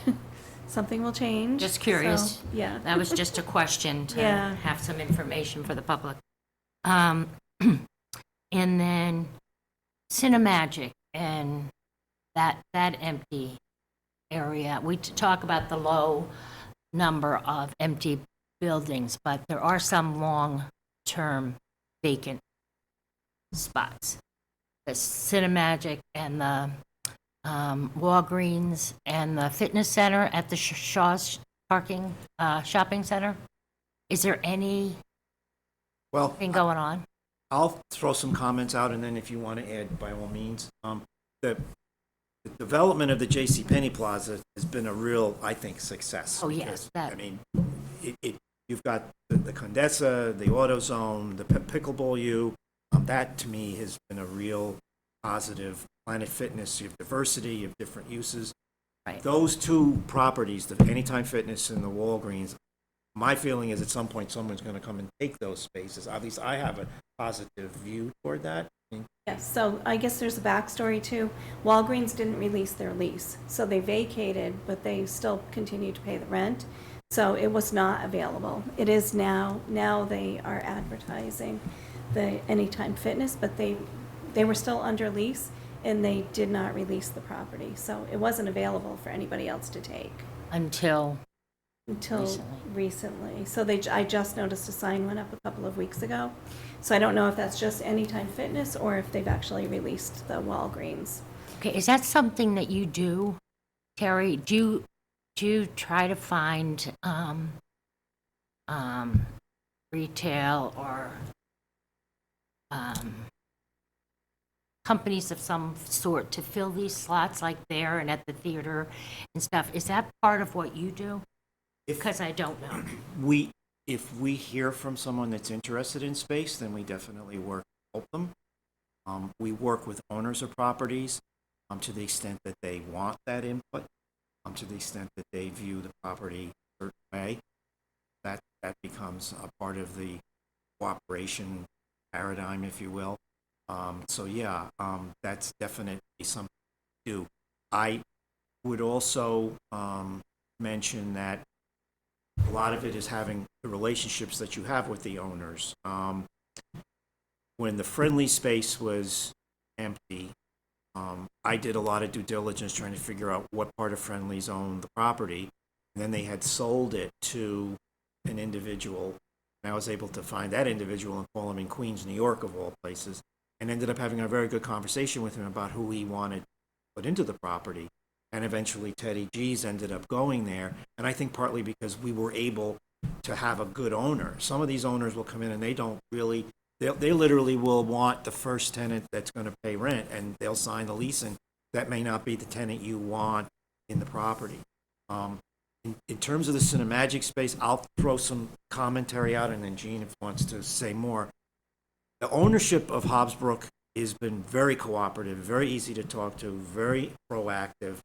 something will change. Just curious. So, yeah. That was just a question to Yeah. have some information for the public. And then Cinemagic and that empty area. We talk about the low number of empty buildings, but there are some long-term vacant spots. The Cinemagic and the Walgreens and the fitness center at the Shaw's shopping center. Is there anything Well, going on? I'll throw some comments out, and then if you want to add, by all means. The development of the J.C. Penney Plaza has been a real, I think, success. Oh, yes, because, I mean, you've got the Condesa, the AutoZone, the Pickleball U. That, to me, has been a real positive. Planet Fitness, you have diversity, you have different uses. Right. Those two properties, the Anytime Fitness and the Walgreens, my feeling is at some point someone's going to come and take those spaces. At least I have a positive view toward that. Yeah, Yes, so I guess there's a backstory too. Walgreens didn't release their lease, so they vacated, but they still continued to pay the rent. So it was not available. It is now. Now they are advertising the Anytime Fitness, but they were still under lease and they did not release the property. So it wasn't available for anybody else to take Until, until recently. So I just noticed a sign went up a couple of weeks ago. So I don't know if that's just Anytime Fitness or if they've actually released the Walgreens. okay, is that something that you do, Terry? Do you try to find retail or companies of some sort to fill these slots like there and at the theater and stuff? Is that part of what you do? Because I don't know. If we hear from someone that's interested in space, then we definitely work to help them. We work with owners of properties to the extent that they want that input, to the extent that they view the property a certain way. That becomes a part of the cooperation paradigm, if you will. So yeah, that's definitely something we do. I would also mention that a lot of it is having the relationships that you have with the owners. When the Friendly space was empty, I did a lot of due diligence trying to figure out what part of Friendly's owned the property. And then they had sold it to an individual. And I was able to find that individual and call him in Queens, New York, of all places, and ended up having a very good conversation with him about who he wanted to put into the property. And eventually Teddy G's ended up going there. And I think partly because we were able to have a good owner. Some of these owners will come in and they don't really, they literally will want the first tenant that's going to pay rent, and they'll sign the lease, and that may not be the tenant you want in the property. In terms of the Cinemagic space, I'll throw some commentary out, and then Gene, if wants to say more. The ownership of Hobbsbrook has been very cooperative, very easy to talk to, very proactive.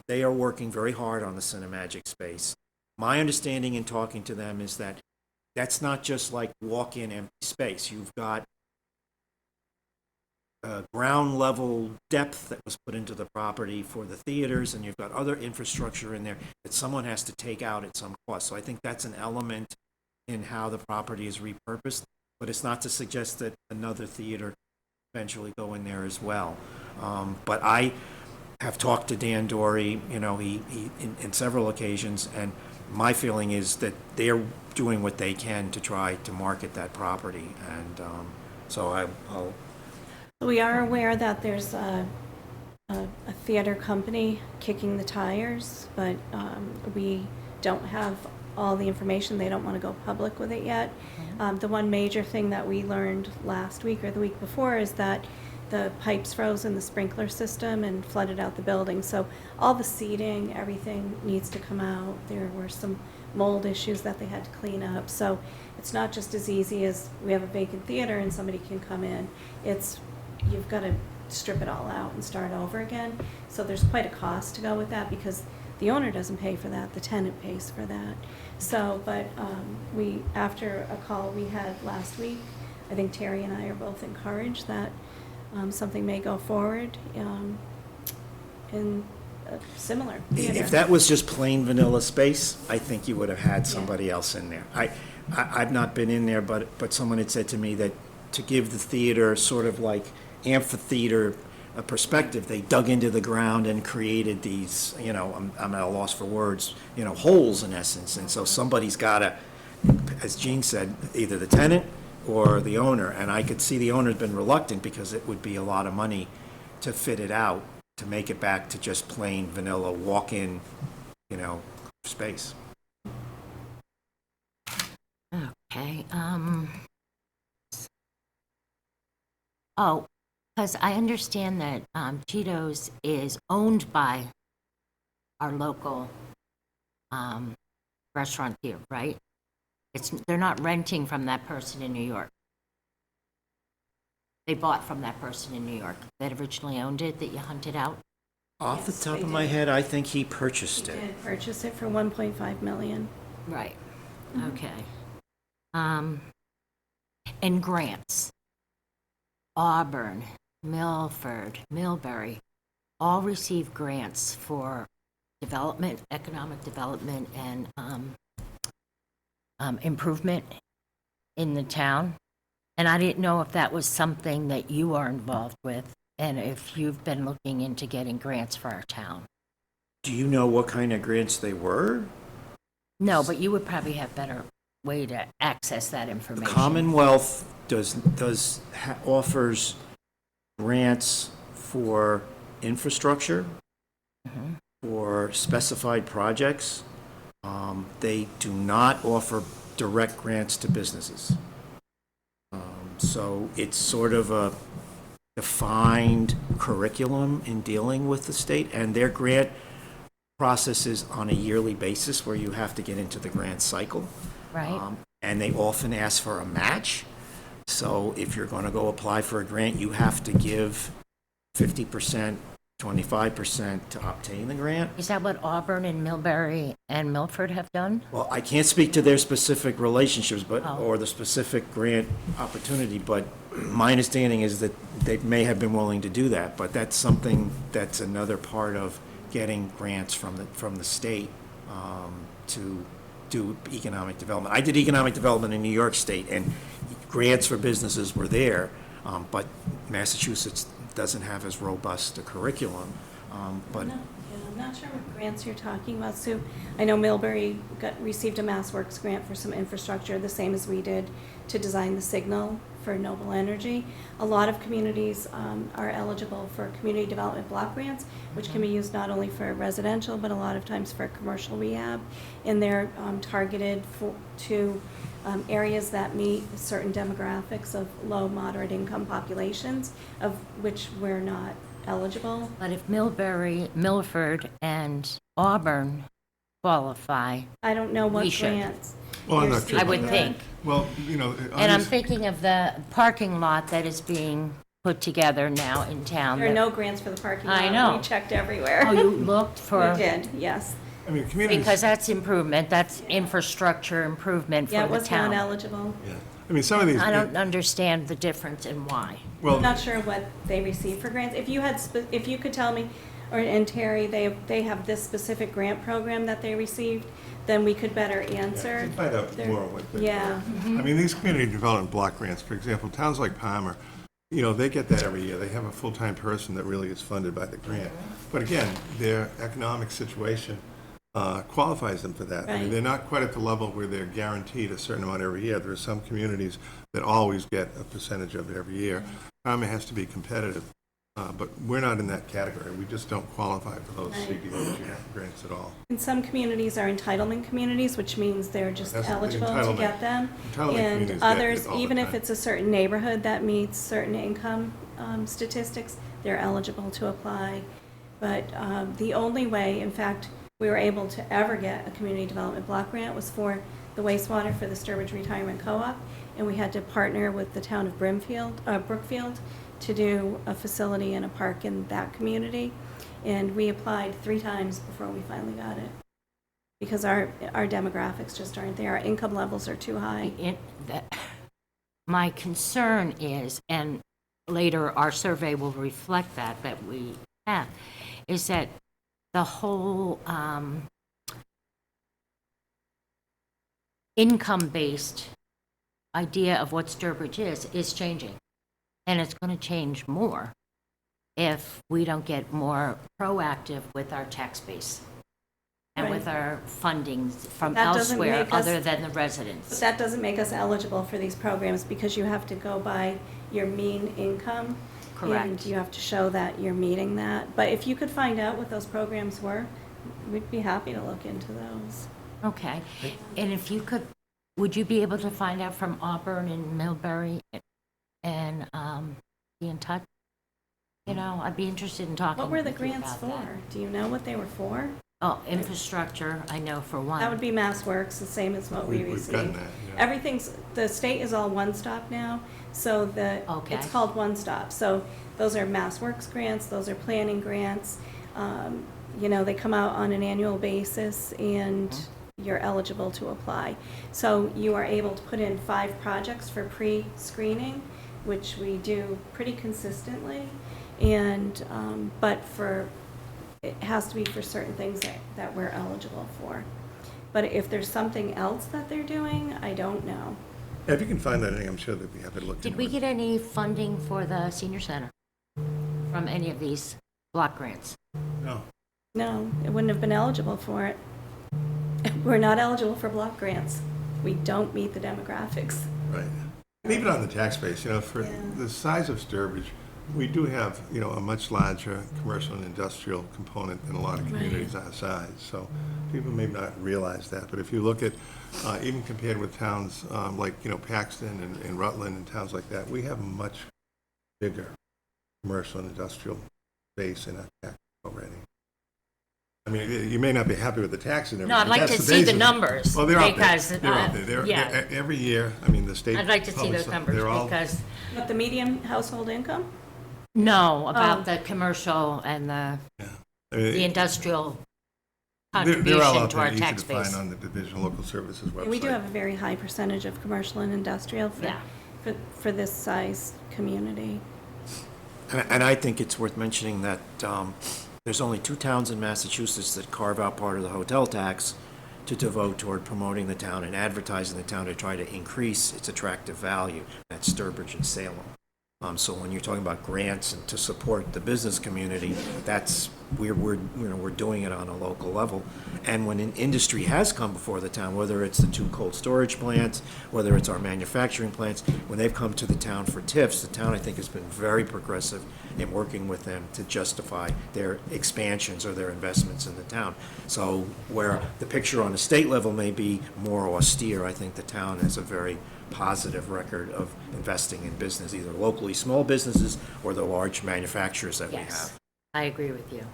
They are working very hard on the Cinemagic space. My understanding in talking to them is that that's not just like walk-in empty space. You've got ground level depth that was put into the property for the theaters, and you've got other infrastructure in there that someone has to take out at some cost. So I think that's an element in how the property is repurposed, but it's not to suggest that another theater eventually go in there as well. But I have talked to Dan Dory, he in several occasions, and my feeling is that they're doing what they can to try to market that property. And so I'll We are aware that there's a theater company kicking the tires, but we don't have all the information. They don't want to go public with it yet. The one major thing that we learned last week or the week before is that the pipes froze in the sprinkler system and flooded out the building. So all the seating, everything needs to come out. There were some mold issues that they had to clean up. So it's not just as easy as we have a vacant theater and somebody can come in. You've got to strip it all out and start over again. So there's quite a cost to go with that because the owner doesn't pay for that, the tenant pays for that. So, but after a call we had last week, I think Terry and I are both encouraged that something may go forward in a similar theater. If that was just plain vanilla space, I think you would have had somebody else in there. I've not been in there, but someone had said to me that to give the theater sort of like amphitheater perspective, they dug into the ground and created these, I'm at a loss for words, holes in essence. And so somebody's got to, as Gene said, either the tenant or the owner. And I could see the owner's been reluctant because it would be a lot of money to fit it out, to make it back to just plain vanilla walk-in, space. Okay, because I understand that Cheetos is owned by our local restaurant here, right? They're not renting from that person in New York. They bought from that person in New York that originally owned it, that you hunted out? Off the Yes, top they of my did. head, I think he purchased He it. did purchase it for $1.5 million. Right, okay. And grants. Auburn, Milford, Millbury, all receive grants for development, economic development, and improvement in the town. And I didn't know if that was something that you are involved with, and if you've been looking into getting grants for our town. Do you know what kind of grants they were? No, but you would probably have better way to access that The information. Commonwealth offers grants for infrastructure, for specified projects. They do not offer direct grants to businesses. So it's sort of a defined curriculum in dealing with the state, and their grant process is on a yearly basis where you have to get into the grant cycle. Right? And they often ask for a match. So if you're going to go apply for a grant, you have to give 50%, 25% to obtain the grant. Is that what Auburn and Millbury and Milford have done? Well, I can't speak to their specific relationships, but, Oh. or the specific grant opportunity, but my understanding is that they may have been willing to do that, but that's something, that's another part of getting grants from the state to do economic development. I did economic development in New York State, and grants for businesses were there, but Massachusetts doesn't have as robust a curriculum, but No, yeah, I'm not sure what grants you're talking about, Sue. I know Millbury received a MassWorks grant for some infrastructure, the same as we did, to design the signal for Noble Energy. A lot of communities are eligible for community development block grants, which can be used not only for residential, but a lot of times for commercial rehab. And they're targeted to areas that meet certain demographics of low, moderate income populations, of which we're not eligible. But if Millbury, Milford, and Auburn qualify, I don't know what We should. grants. Well, I'm you're not sure I about would that. think. Well, And I'm thinking of the parking lot that is being put together now in town. There are that- no grants for the parking lot. I know. We checked everywhere. Oh, you looked for? We did, yes. I mean, communities. Because that's improvement, that's infrastructure improvement Yeah, for it the was not town. eligible. Yeah. I mean, some of these. I don't understand the difference and why. Well, I'm not sure what they received for grants. If you had, if you could tell me, and Terry, they have this specific grant program that they received, then we could better answer. find out their- more what they. Yeah. I mean, these community development block grants, for example, towns like Palmer, they get that every year. They have a full-time person that really is funded by the grant. But again, their economic situation qualifies them for that. I mean, Right. they're not quite at the level where they're guaranteed a certain amount every year. There are some communities that always get a percentage of it every year. Palmer has to be competitive, but we're not in that category. We just don't qualify for those Right. CDBG grants at all. And some communities are entitlement communities, which means they're just That's the eligible to entitlement. get them. Entitlement communities And get it others, all the even if time. it's a certain neighborhood that meets certain income statistics, they're eligible to apply. But the only way, in fact, we were able to ever get a community development block grant was for the wastewater for the Sturbridge Retirement Co-op, and we had to partner with the town of Brookfield to do a facility and a park in that community. And we applied 3 times before we finally got it, because our demographics just aren't there. Our income levels are too high. My concern is, and later our survey will reflect that we have, is that the whole income-based idea of what Sturbridge is changing. And it's going to change more if we don't get more proactive with our tax base and with Right. our funding from That doesn't elsewhere make us- other than the But residents. that doesn't make us eligible for these programs, because you have to go by your mean income. Correct. And you have to show that you're meeting that. But if you could find out what those programs were, we'd be happy to look into those. Okay, and if you could, would you be able to find out from Auburn and Millbury and be in touch? I'd be interested in talking What were the with you grants about that. for? Do you know what they were for? Oh, infrastructure, I know for one. That would be MassWorks, the same as what we We've gotten received. that, yeah. Everything's, the state is all One Stop now, so Okay. it's called One Stop. So those are MassWorks grants, those are planning grants. They come out on an annual basis, and you're eligible to apply. So you are able to put in 5 projects for pre-screening, which we do pretty consistently, and, but it has to be for certain things that we're eligible for. But if there's something else that they're doing, I don't know. Yeah, if you can find that, I'm sure they'd be happy to look Did into we it. get any funding for the senior center from any of these block grants? No. No, it wouldn't have been eligible for it. We're not eligible for block grants. We don't meet the demographics. Right. And even on the tax base, for Yeah. the size of Sturbridge, we do have, a much larger commercial and industrial component than a lot of communities our size. So people may not realize that, but if you look at, even compared with towns like, Paxton and Rutland and towns like that, we have a much bigger commercial and industrial base in our tax already. I mean, you may not be happy with the tax and everything. No, I'd but like that's to the see the basis. numbers. Well, they're out there. because, They're out there. yeah. Every year, I mean, the state. I'd like to see publishes those them. numbers They're all- because, But the median household income? no, about Oh. the commercial and the I mean, industrial they're all contribution out to our there, easy tax to find base. on the Division of Local Services website. And we do have a very high percentage of commercial and industrial Yeah. for this size community. And I think it's worth mentioning that there's only 2 towns in Massachusetts that carve out part of the hotel tax to devote toward promoting the town and advertising the town to try to increase its attractive value. That's Sturbridge and Salem. So when you're talking about grants and to support the business community, that's we're doing it on a local level. And when an industry has come before the town, whether it's the 2 cold storage plants, whether it's our manufacturing plants, when they've come to the town for TIFs, the town I think has been very progressive in working with them to justify their expansions or their investments in the town. So where the picture on the state level may be more austere, I think the town has a very positive record of investing in business, either locally small businesses or the large manufacturers that we Yes, have. I agree with you.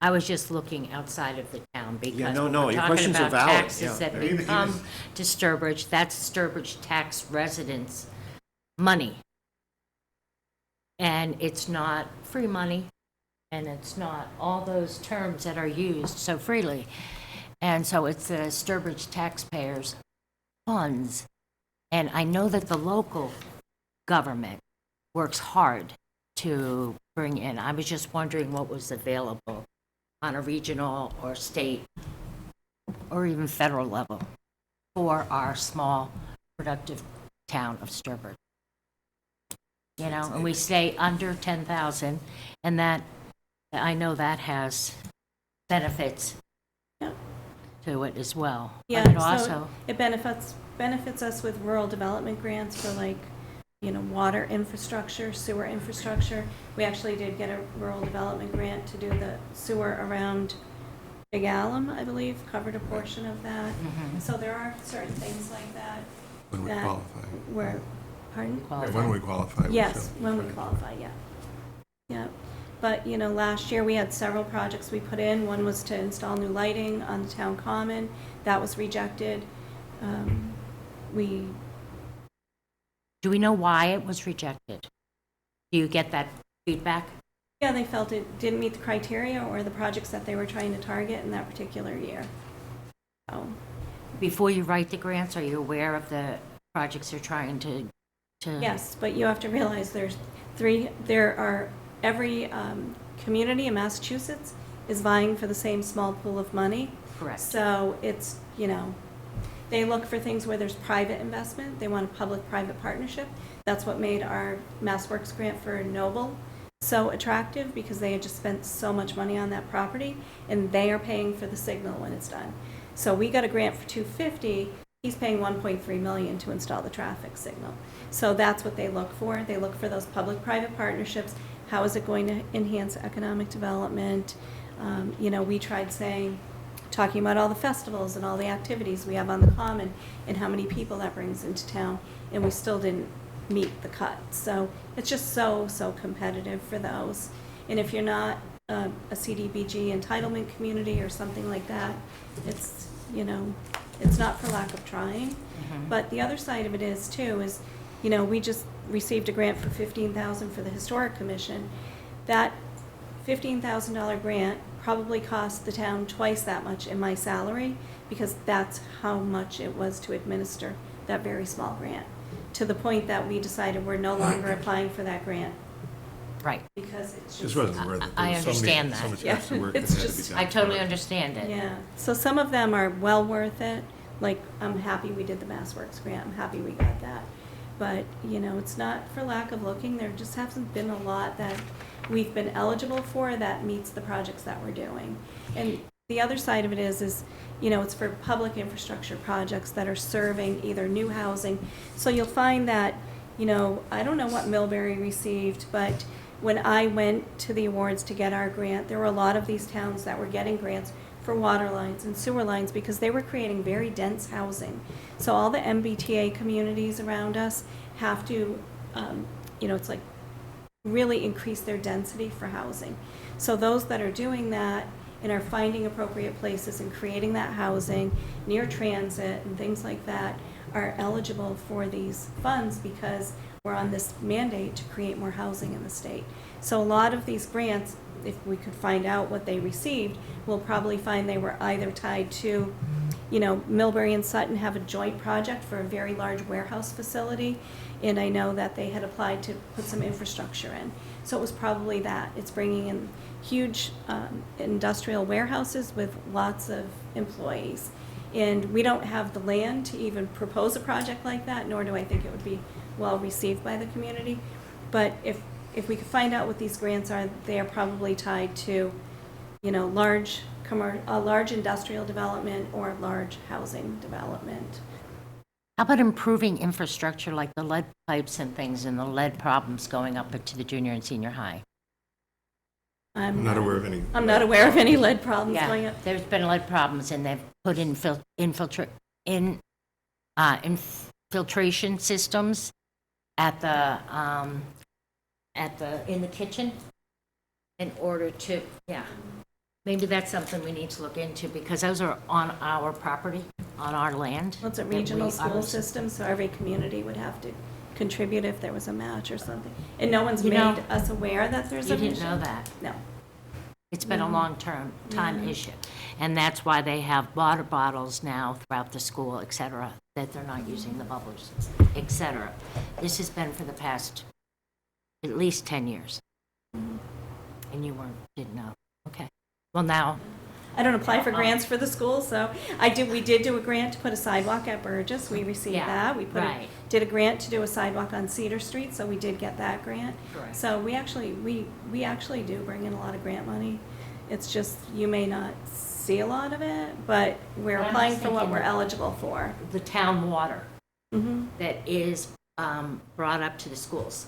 I was just looking outside of the town because no, when no, we're your talking questions are about valid, taxes yeah. that Even- come to Sturbridge, that's Sturbridge tax residents' money. And it's not free money, and it's not all those terms that are used so freely. And so it's the Sturbridge taxpayers' funds. And I know that the local government works hard to bring in. I was just wondering what was available on a regional or state or even federal level for our small productive town of Sturbridge. And we stay under 10,000, and that, I know that has benefits Yep. to it as well. But Yeah, it so also, it benefits us with rural development grants for water infrastructure, sewer infrastructure. We actually did get a rural development grant to do the sewer around Big Alum, I believe, covered a portion of that. So there are certain things like that. When we that qualify. We're, pardon? When we qualify. we Yes, should. when we qualify, yeah. Yeah. But, last year we had several projects we put in. One was to install new lighting on the town common. That was rejected. do we know why it was rejected? Do you get that feedback? Yeah, they felt it didn't meet the criteria or the projects that they were trying to target in that particular year. So, Before you write the grants, are you aware of the projects they're trying to? yes, but you have to realize every community in Massachusetts is vying for the same small pool of money. Correct. So it's, they look for things where there's private investment. They want a public-private partnership. That's what made our MassWorks grant for Noble so attractive, because they had just spent so much money on that property, and they are paying for the signal when it's done. So we got a grant for $250. He's paying $1.3 million to install the traffic signal. So that's what they look for. They look for those public-private partnerships. How is it going to enhance economic development? We tried talking about all the festivals and all the activities we have on the common and how many people that brings into town, and we still didn't meet the cut. So it's just so competitive for those. And if you're not a CDBG entitlement community or something like that, it's not for lack of trying. But the other side of it is we just received a grant for $15,000 for the Historic Commission. That $15,000 grant probably cost the town twice that much in my salary, because that's how much it was to administer that very small grant. to the point that we decided we're no longer applying for that grant Right. because it's Just just. wasn't worth it. I There was so many- understand that. So much Yeah, extra work that it's had to be just- done. I totally for it. understand it. Yeah, so some of them are well worth it, like, I'm happy we did the MassWorks grant, I'm happy we got that. But, you know, it's not for lack of looking, there just hasn't been a lot that we've been eligible for that meets the projects that we're doing. And the other side of it is, you know, it's for public infrastructure projects that are serving either new housing. So you'll find that, you know, I don't know what Millbury received, but when I went to the awards to get our grant, there were a lot of these towns that were getting grants for water lines and sewer lines because they were creating very dense housing. So all the MBTA communities around us have to, you know, it's like really increase their density for housing. So those that are doing that and are finding appropriate places and creating that housing near transit and things like that are eligible for these funds because we're on this mandate to create more housing in the state. So a lot of these grants, if we could find out what they received, we'll probably find they were either tied to, you know, Millbury and Sutton have a joint project for a very large warehouse facility, and I know that they had applied to put some infrastructure in. So it was probably that. It's bringing in huge industrial warehouses with lots of employees. And we don't have the land to even propose a project like that, nor do I think it would be well received by the community. But if we could find out what these grants are, they are probably tied to, you know, a large industrial development or large housing development. How about improving infrastructure like the lead pipes and things and the lead problems going up to the junior and senior high? I'm not aware of any. I'm not aware of any lead problems going Yeah, up. there's been lead problems and they've put in infiltration systems at the in the kitchen in order to, yeah. Maybe that's something we need to look into because those are on our property, on our land. Well, it's a that we regional are- school system, so every community would have to contribute if there was a match or something. And no one's You know, made us aware that there's You a didn't issue. know that. No. It's been a long-term time issue. And that's why they have water bottles now throughout the school, et cetera, that they're not using the bubblers, et cetera. This has been for the past at least 10 years. And you didn't know. Okay. Well, now, I don't apply for grants for the school, so we did do a grant to put a sidewalk at Burgess. We received Yeah, that. We right. did a grant to do a sidewalk on Cedar Street, so we did get that grant. Correct. So we actually do bring in a lot of grant money. It's just, you may not see a lot of it, but we're But I'm applying just for what thinking we're that- eligible for. the town water Mhm. that is brought up to the schools.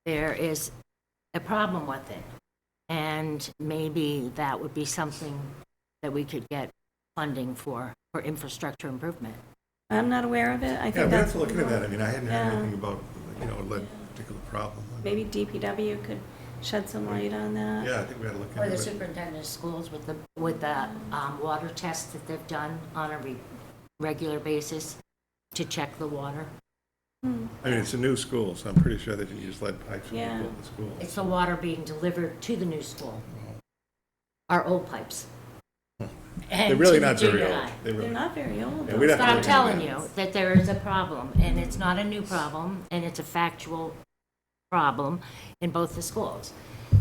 There is a problem with it. And maybe that would be something that we could get funding for infrastructure improvement. I'm not aware of it. I Yeah, think we have that's. to look into that. I mean, I hadn't heard Yeah. anything about, you know, a lead particular problem. Maybe DPW could shed some light on that. Yeah, I think we had to look Or the into it. superintendent of schools with the water tests that they've done on a regular basis to check the water. I mean, it's a new school, so I'm pretty sure they didn't use lead pipes when Yeah. they built the school. It's the water being delivered to the new school. Our old pipes. They're And really to the not very junior old. high. They They're really- not very old. Yeah, though. we'd have But to I'm look telling into you that there is a problem, and it's not a new problem, and it's a factual problem in both the schools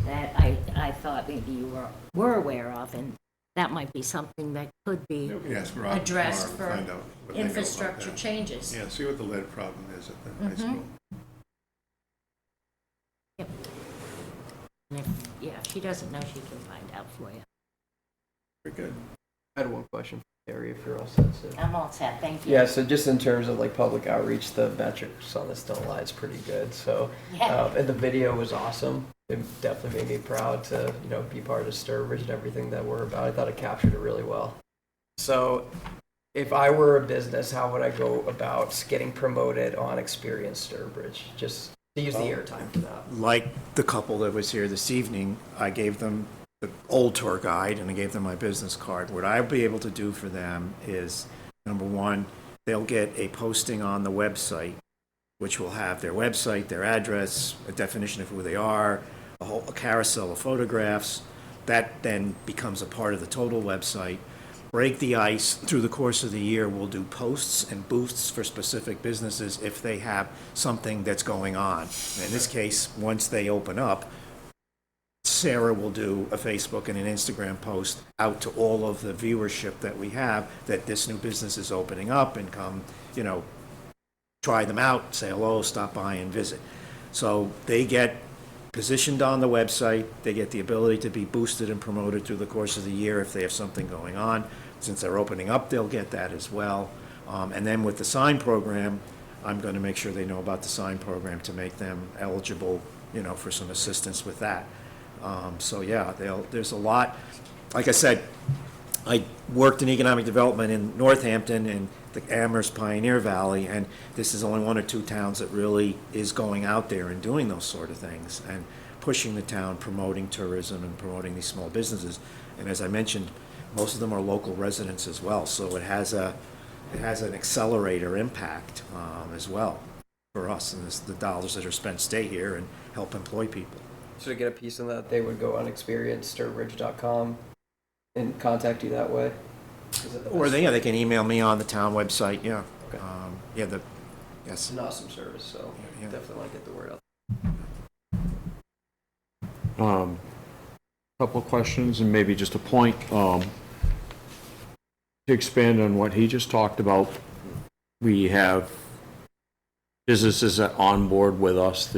that I thought maybe you were aware of, and that might be something that could be Yeah, we can ask Rob addressed tomorrow for and find out what they know about infrastructure that. changes. Yeah, see what the lead problem is at the high Mhm. school. Yep. And if she doesn't know, she can find out for you. Very good. I had one question for Terry, if you're all set. So. I'm all set, thank you. Yeah, so just in terms of like public outreach, the metrics on this don't lie, it's pretty good. So, Yeah. and the video was awesome. It definitely made me proud to, you know, be part of Sturbridge and everything that we're about. I thought it captured it really well. So, if I were a business, how would I go about getting promoted on Experience Sturbridge? Just to use the airtime for that. Like the couple that was here this evening, I gave them the old tour guide and I gave them my business card. What I'll be able to do for them is, number one, they'll get a posting on the website, which will have their website, their address, a definition of who they are, a carousel of photographs. That then becomes a part of the total website. break the ice through the course of the year, we'll do posts and boosts for specific businesses if they have something that's going on. In this case, once they open up, Sarah will do a Facebook and an Instagram post out to all of the viewership that we have, that this new business is opening up, and come, try them out, say hello, stop by and visit. So they get positioned on the website, they get the ability to be boosted and promoted through the course of the year if they have something going on. Since they're opening up, they'll get that as well. And then with the sign program, I'm going to make sure they know about the sign program to make them eligible, for some assistance with that. So yeah, there's a lot. Like I said, I worked in economic development in Northampton and the Amherst Pioneer Valley, and this is only one or two towns that really is going out there and doing those sort of things and pushing the town, promoting tourism and promoting these small businesses. And as I mentioned, most of them are local residents as well, so it has an accelerator impact as well for us, and the dollars that are spent stay here and help employ people. So to get a piece of that, they would go on experiencesturbridge.com and contact you that way? Is it the Or best? they can email me on the town website, yeah. Okay. Yes. It's an awesome service, so Yeah. definitely want to get the word out. Couple of questions and maybe just a point. To expand on what he just talked about, we have businesses that on board with us.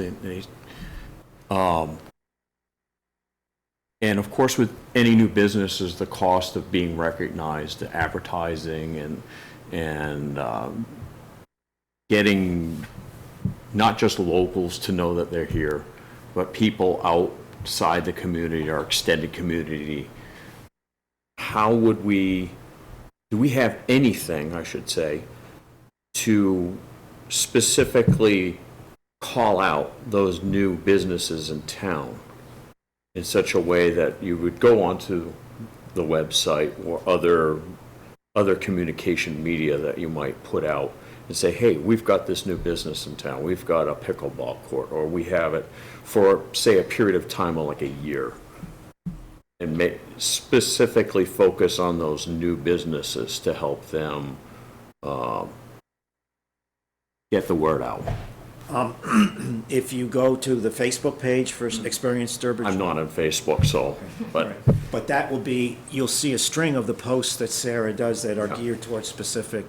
And of course, with any new business is the cost of being recognized, the advertising and getting not just locals to know that they're here, but people outside the community, our extended community. How would do we have anything, I should say, to specifically call out those new businesses in town in such a way that you would go onto the website or other communication media that you might put out and say, hey, we've got this new business in town, we've got a pickleball court, or we have it for, say, a period of time of like a year, and specifically focus on those new businesses to help them get the word out. If you go to the Facebook page for Experience Sturbridge. I'm not on Facebook, so, but But that will be, you'll see a string of the posts that Sarah does that are geared towards specific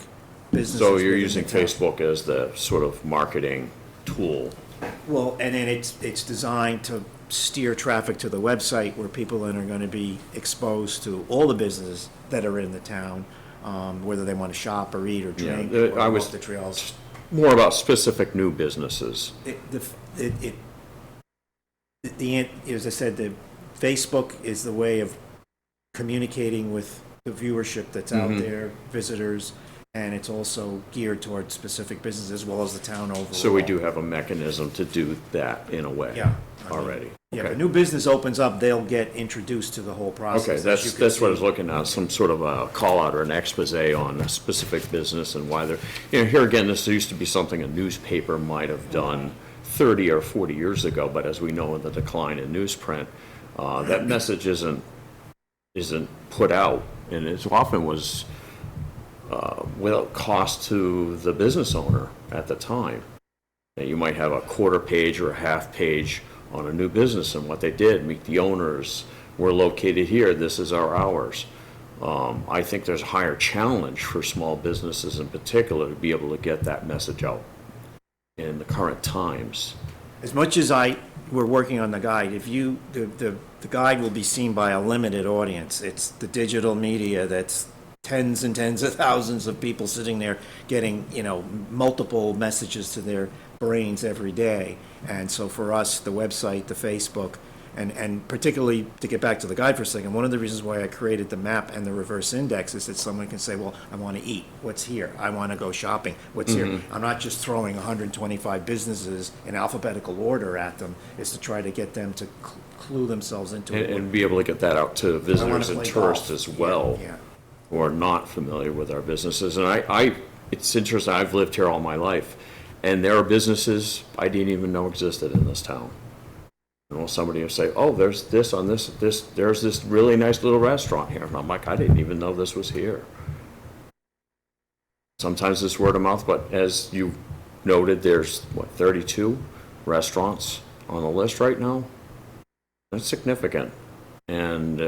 businesses. so you're within using the town. Facebook as the sort of marketing tool. Well, and then it's designed to steer traffic to the website where people then are going to be exposed to all the businesses that are in the town, whether they want to shop or eat or drink. Yeah, or I walk was- the trails. More about specific new businesses. As I said, the Facebook is the way of communicating with the viewership that's out there, visitors, and it's also geared towards specific businesses as well as the town overall. So we do have a mechanism to do that in a way. Yeah. I mean, Already. Yeah, if Okay. a new business opens up, they'll get introduced to the whole process. Okay, as you that's can what I was see. looking at, some sort of a call out or an expose on a specific business and why they're, here again, this used to be something a newspaper might have done 30 or 40 years ago, but as we know, with the decline in newsprint, that message isn't put out, and it often was without cost to the business owner at the time. And you might have a quarter page or a half page on a new business and what they did, meet the owners, we're located here, this is our hours. I think there's a higher challenge for small businesses in particular to be able to get that message out in the current times. As much as we're working on the guide, the guide will be seen by a limited audience. It's the digital media that's tens and tens of thousands of people sitting there getting, multiple messages to their brains every day. And so for us, the website, the Facebook, and particularly to get back to the guide for a second, one of the reasons why I created the map and the reverse index is that someone can say, well, I want to eat, what's here? I want to go shopping, what's here? I'm not just throwing 125 businesses in alphabetical order at them, it's to try to get them to clue themselves into it. And be able to get that out to visitors and play tourists golf. as well, Yeah. who are not familiar with our businesses. And it's interesting, I've lived here all my life, and there are businesses I didn't even know existed in this town. You know, somebody will say, oh, there's this on this, there's this really nice little restaurant here. And I'm like, I didn't even know this was here. Sometimes it's word of mouth, but as you noted, there's, 32 restaurants on the list right now? That's significant. And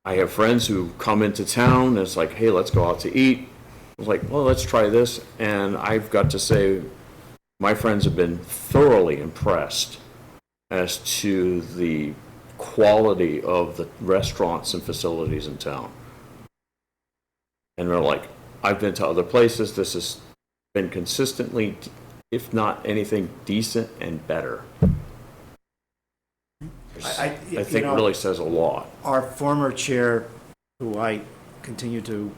I have friends who come into town, and it's like, hey, let's go out to eat. I was like, well, let's try this. And I've got to say, my friends have been thoroughly impressed as to the quality of the restaurants and facilities in town. And they're like, I've been to other places, this has been consistently, if not anything, decent and better. I think it really says a lot. Our former chair, who I continue to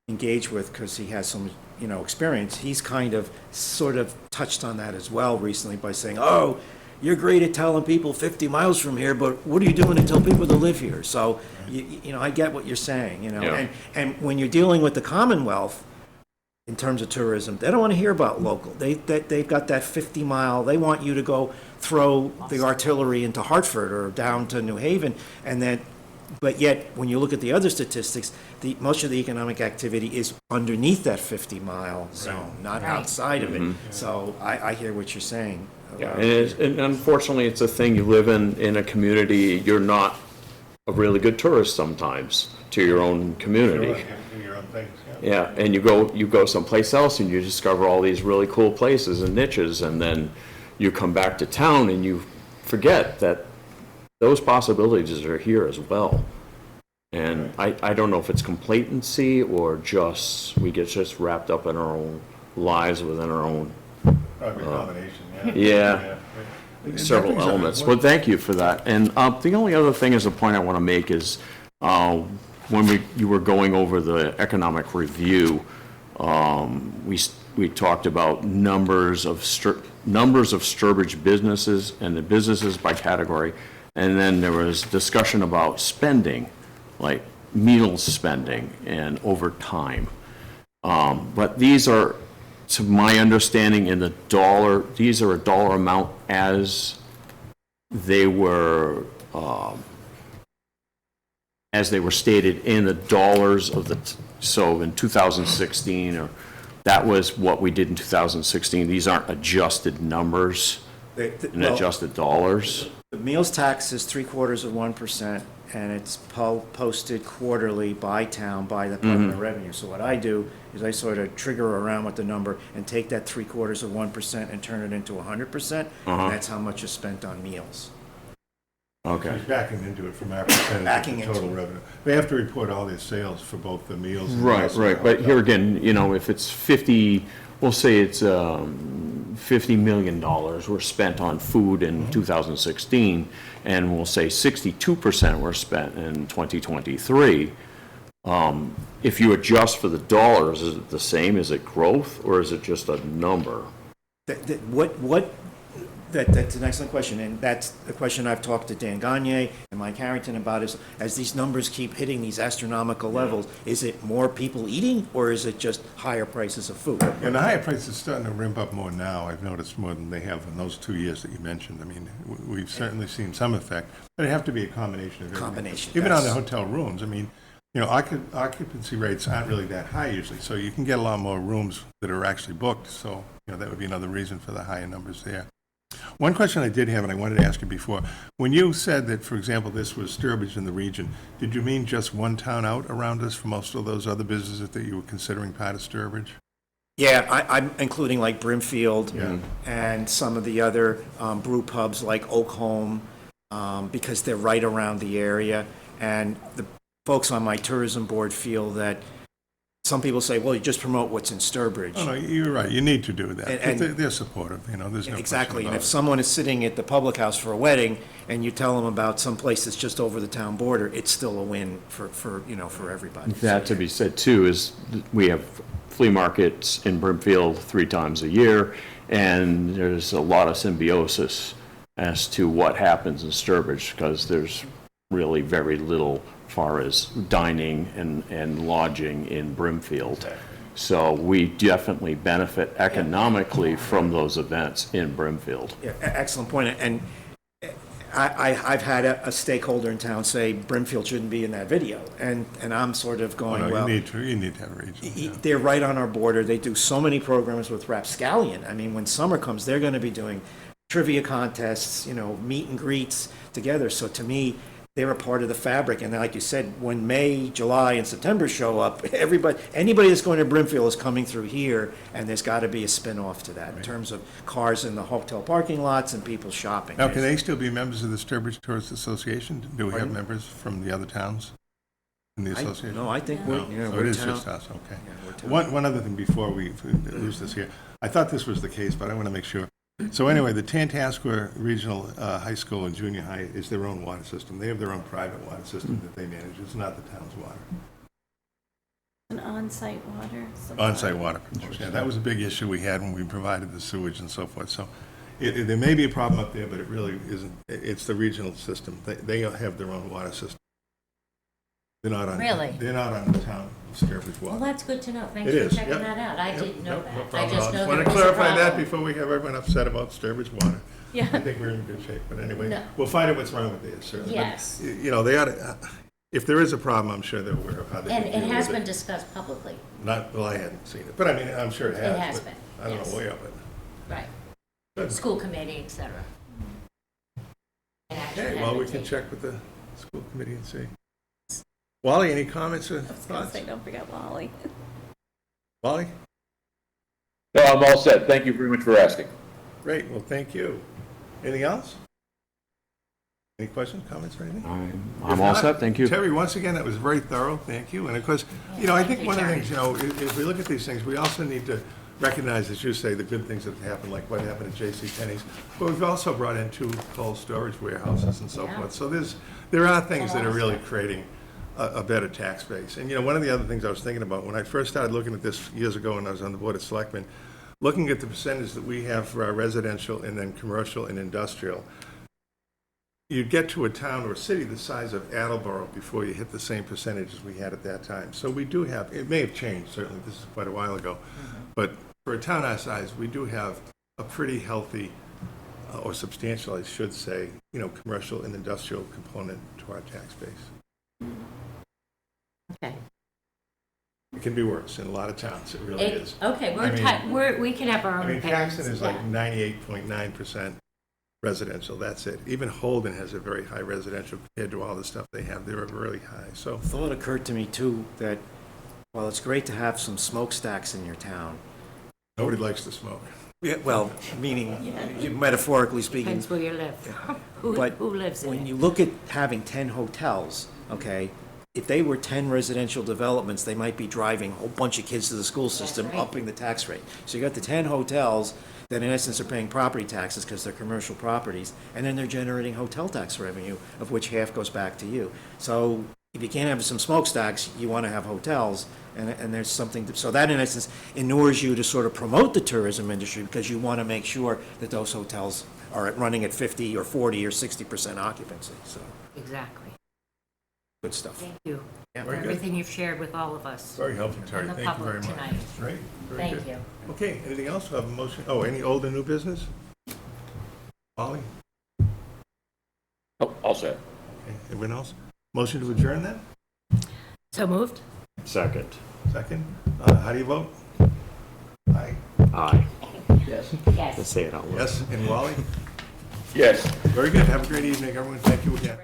engage with because he has some, experience, he's kind of sort of touched on that as well recently by saying, oh, you're great at telling people 50 miles from here, but what are you doing to tell people to live here? So, I get what you're saying, Yeah. and when you're dealing with the Commonwealth, in terms of tourism, they don't want to hear about local. They've got that 50-mile, they want you to go throw the artillery into Hartford or down to New Haven, but yet, when you look at the other statistics, most of the economic activity is underneath that 50-mile zone, not outside of it. So I hear what you're saying. Yeah, and unfortunately, it's a thing, you live in a community, you're not a really good tourist sometimes to your own community. Your own things, Yeah, and you go someplace else and you discover all these really cool places and niches, and then you come back to town and you forget that those possibilities are here as well. And I don't know if it's complacency or just we get just wrapped up in our own lives within our own Probably a combination, yeah. several elements. Well, thank you for that. And the only other thing is a point I want to make is when you were going over the economic review, we talked about numbers of Sturbridge businesses and the businesses by category, and then there was discussion about spending, like meals spending and overtime. But these are, to my understanding, these are a dollar amount as they were stated in the dollars of so in 2016, or that was what we did in 2016. These aren't adjusted numbers and adjusted dollars. The meals tax is 0.75%, and it's posted quarterly by town by the Department of Revenue. So what I do is I sort of trigger around with the number and take that 0.75% and turn it into 100%, and that's how much is spent on meals. Okay. He's backing into it from our percentage of the total revenue. They have to report all their sales for both the meals and Right. But here again, if it's 50, we'll say it's $50 million were spent on food in 2016, and we'll say 62% were spent in 2023. If you adjust for the dollars, is it the same? Is it growth, or is it just a number? That's an excellent question, and that's the question I've talked to Dan Gagne and Mike Harrington about is, as these numbers keep hitting these astronomical levels, is it more people eating, or is it just higher prices of food? And the higher prices are starting to ramp up more now. I've noticed more than they have in those 2 years that you mentioned. I mean, we've certainly seen some effect, but it have to be a combination of everything. Even on the hotel rooms, I mean, occupancy rates aren't really that high usually, so you can get a lot more rooms that are actually booked, so, that would be another reason for the higher numbers there. One question I did have, and I wanted to ask you before, when you said that, for example, this was Sturbridge in the region, did you mean just one town out around us for most of those other businesses that you were considering part of Sturbridge? Yeah, I'm including like Brimfield and some of the other brew pubs like Oakholm, because they're right around the area. And the folks on my tourism board feel that some people say, well, you just promote what's in Sturbridge. Oh, no, you're right. You need to do that. And they're supportive, there's no exactly. question And about if it. someone is sitting at the public house for a wedding and you tell them about some place that's just over the town border, it's still a win for everybody. That to be said too is we have flea markets in Brimfield 3 times a year, and there's a lot of symbiosis as to what happens in Sturbridge, because there's really very little far as dining and lodging in Brimfield. So we definitely benefit economically from those events in Brimfield. Yeah, excellent point. And I've had a stakeholder in town say Brimfield shouldn't be in that video. And I'm sort of Oh, going, no, well, you need to have a regional. Yeah. they're right on our border. They do so many programs with Rapscallion. I mean, when summer comes, they're going to be doing trivia contests, meet and greets together. So to me, they're a part of the fabric. And like you said, when May, July, and September show up, anybody that's going to Brimfield is coming through here, and there's got to be a spin-off to that in terms of cars in the hotel parking lots and people shopping. Now, can they still be members of the Sturbridge Tourist Association? Do we have Pardon? members from the other towns in the association? No, I think No, we're so we're it is town. just us, okay. Yeah, we're town. One other thing before we lose this here. I thought this was the case, but I want to make sure. So anyway, the Tantascwa Regional High School and Junior High is their own water system. They have their own private water system that they manage. It's not the town's water. An on-site water supply. On-site water. Yeah, that was a big issue we had when we provided the sewage and so forth. So there may be a problem up there, but it really isn't. It's the regional system. They have their own water system. They're not on. Really? They're not on the town of Sturbridge Well, water. that's good to know. Thanks It for is, checking yep. that out. I Yep, didn't know no that. I problem. just know want there to was a clarify that problem. before we have everyone upset about Sturbridge water. I Yeah. think we're in good shape, but anyway, No. we'll find out what's wrong with this, certainly. But, Yes. they ought to, if there is a problem, I'm sure they're aware of how they And can it deal has with been it. discussed publicly. Well, I hadn't seen it, but I mean, I'm sure it has. It has but been, I don't yes. know where, but. Right. Good. School committee, et cetera. And action Okay, has well, been we can taken. check with the school committee and see. Wally, any comments or I was gonna thoughts? say, don't forget Wally. Wally? No, I'm all set. Thank you very much for asking. Great, well, thank you. Anything else? Any questions, comments, or anything? I'm all set, thank you. Terry, once again, that was very thorough, thank you. And of course, I think one of the things, if we look at these things, we also need to recognize, as you say, the good things that have happened, like what happened at J.C. Penney's. But we've also brought in 2 cold storage warehouses and so Yeah. forth. So there are things that are really creating a better tax base. And, one of the other things I was thinking about, when I first started looking at this years ago when I was on the Board of Selectmen, looking at the percentage that we have for our residential and then commercial and industrial, you'd get to a town or city the size of Attleboro before you hit the same percentage as we had at that time. So we do have, it may have changed, certainly, this is quite a while ago, but for a town our size, we do have a pretty healthy, or substantial, I should say, commercial and industrial component to our tax base. Okay. It can be worse in a lot of towns, it really is. Okay, I mean- we can have our I own mean, opinions. Caxton is like 98.9% residential, that's it. Even Holden has a very high residential compared to all the stuff they have. They're really high, so. Thought occurred to me too that while it's great to have some smokestacks in your town, Nobody likes to smoke. yeah, well, meaning metaphorically speaking, Depends where you live. But Who lives in when it? you look at having 10 hotels, okay, if they were 10 residential developments, they might be driving a whole bunch of kids to the school system, right. upping the tax rate. So you got the 10 hotels that in essence are paying property taxes because they're commercial properties, and then they're generating hotel tax revenue, of which half goes back to you. So if you can't have some smokestacks, you want to have hotels, and there's something, so that in essence inures you to sort of promote the tourism industry because you want to make sure that those hotels are running at 50 or 40 or 60% occupancy, so Exactly. good stuff. Thank you Yeah. for Very good. everything you've shared with all of us. Very helpful, Terry. And the Thank you very public much. tonight. Great, very Thank good. you. Okay, anything else? Have a motion? Oh, any old or new business? Ollie? Oh, all set. Okay, everyone else? Motion to adjourn then? So moved? Second. Second? How do you vote? Aye. Aye. Yes. Yes. Let's say it out loud. Yes, and Wally? Yes. Very good. Have a great evening, everyone. Thank you again.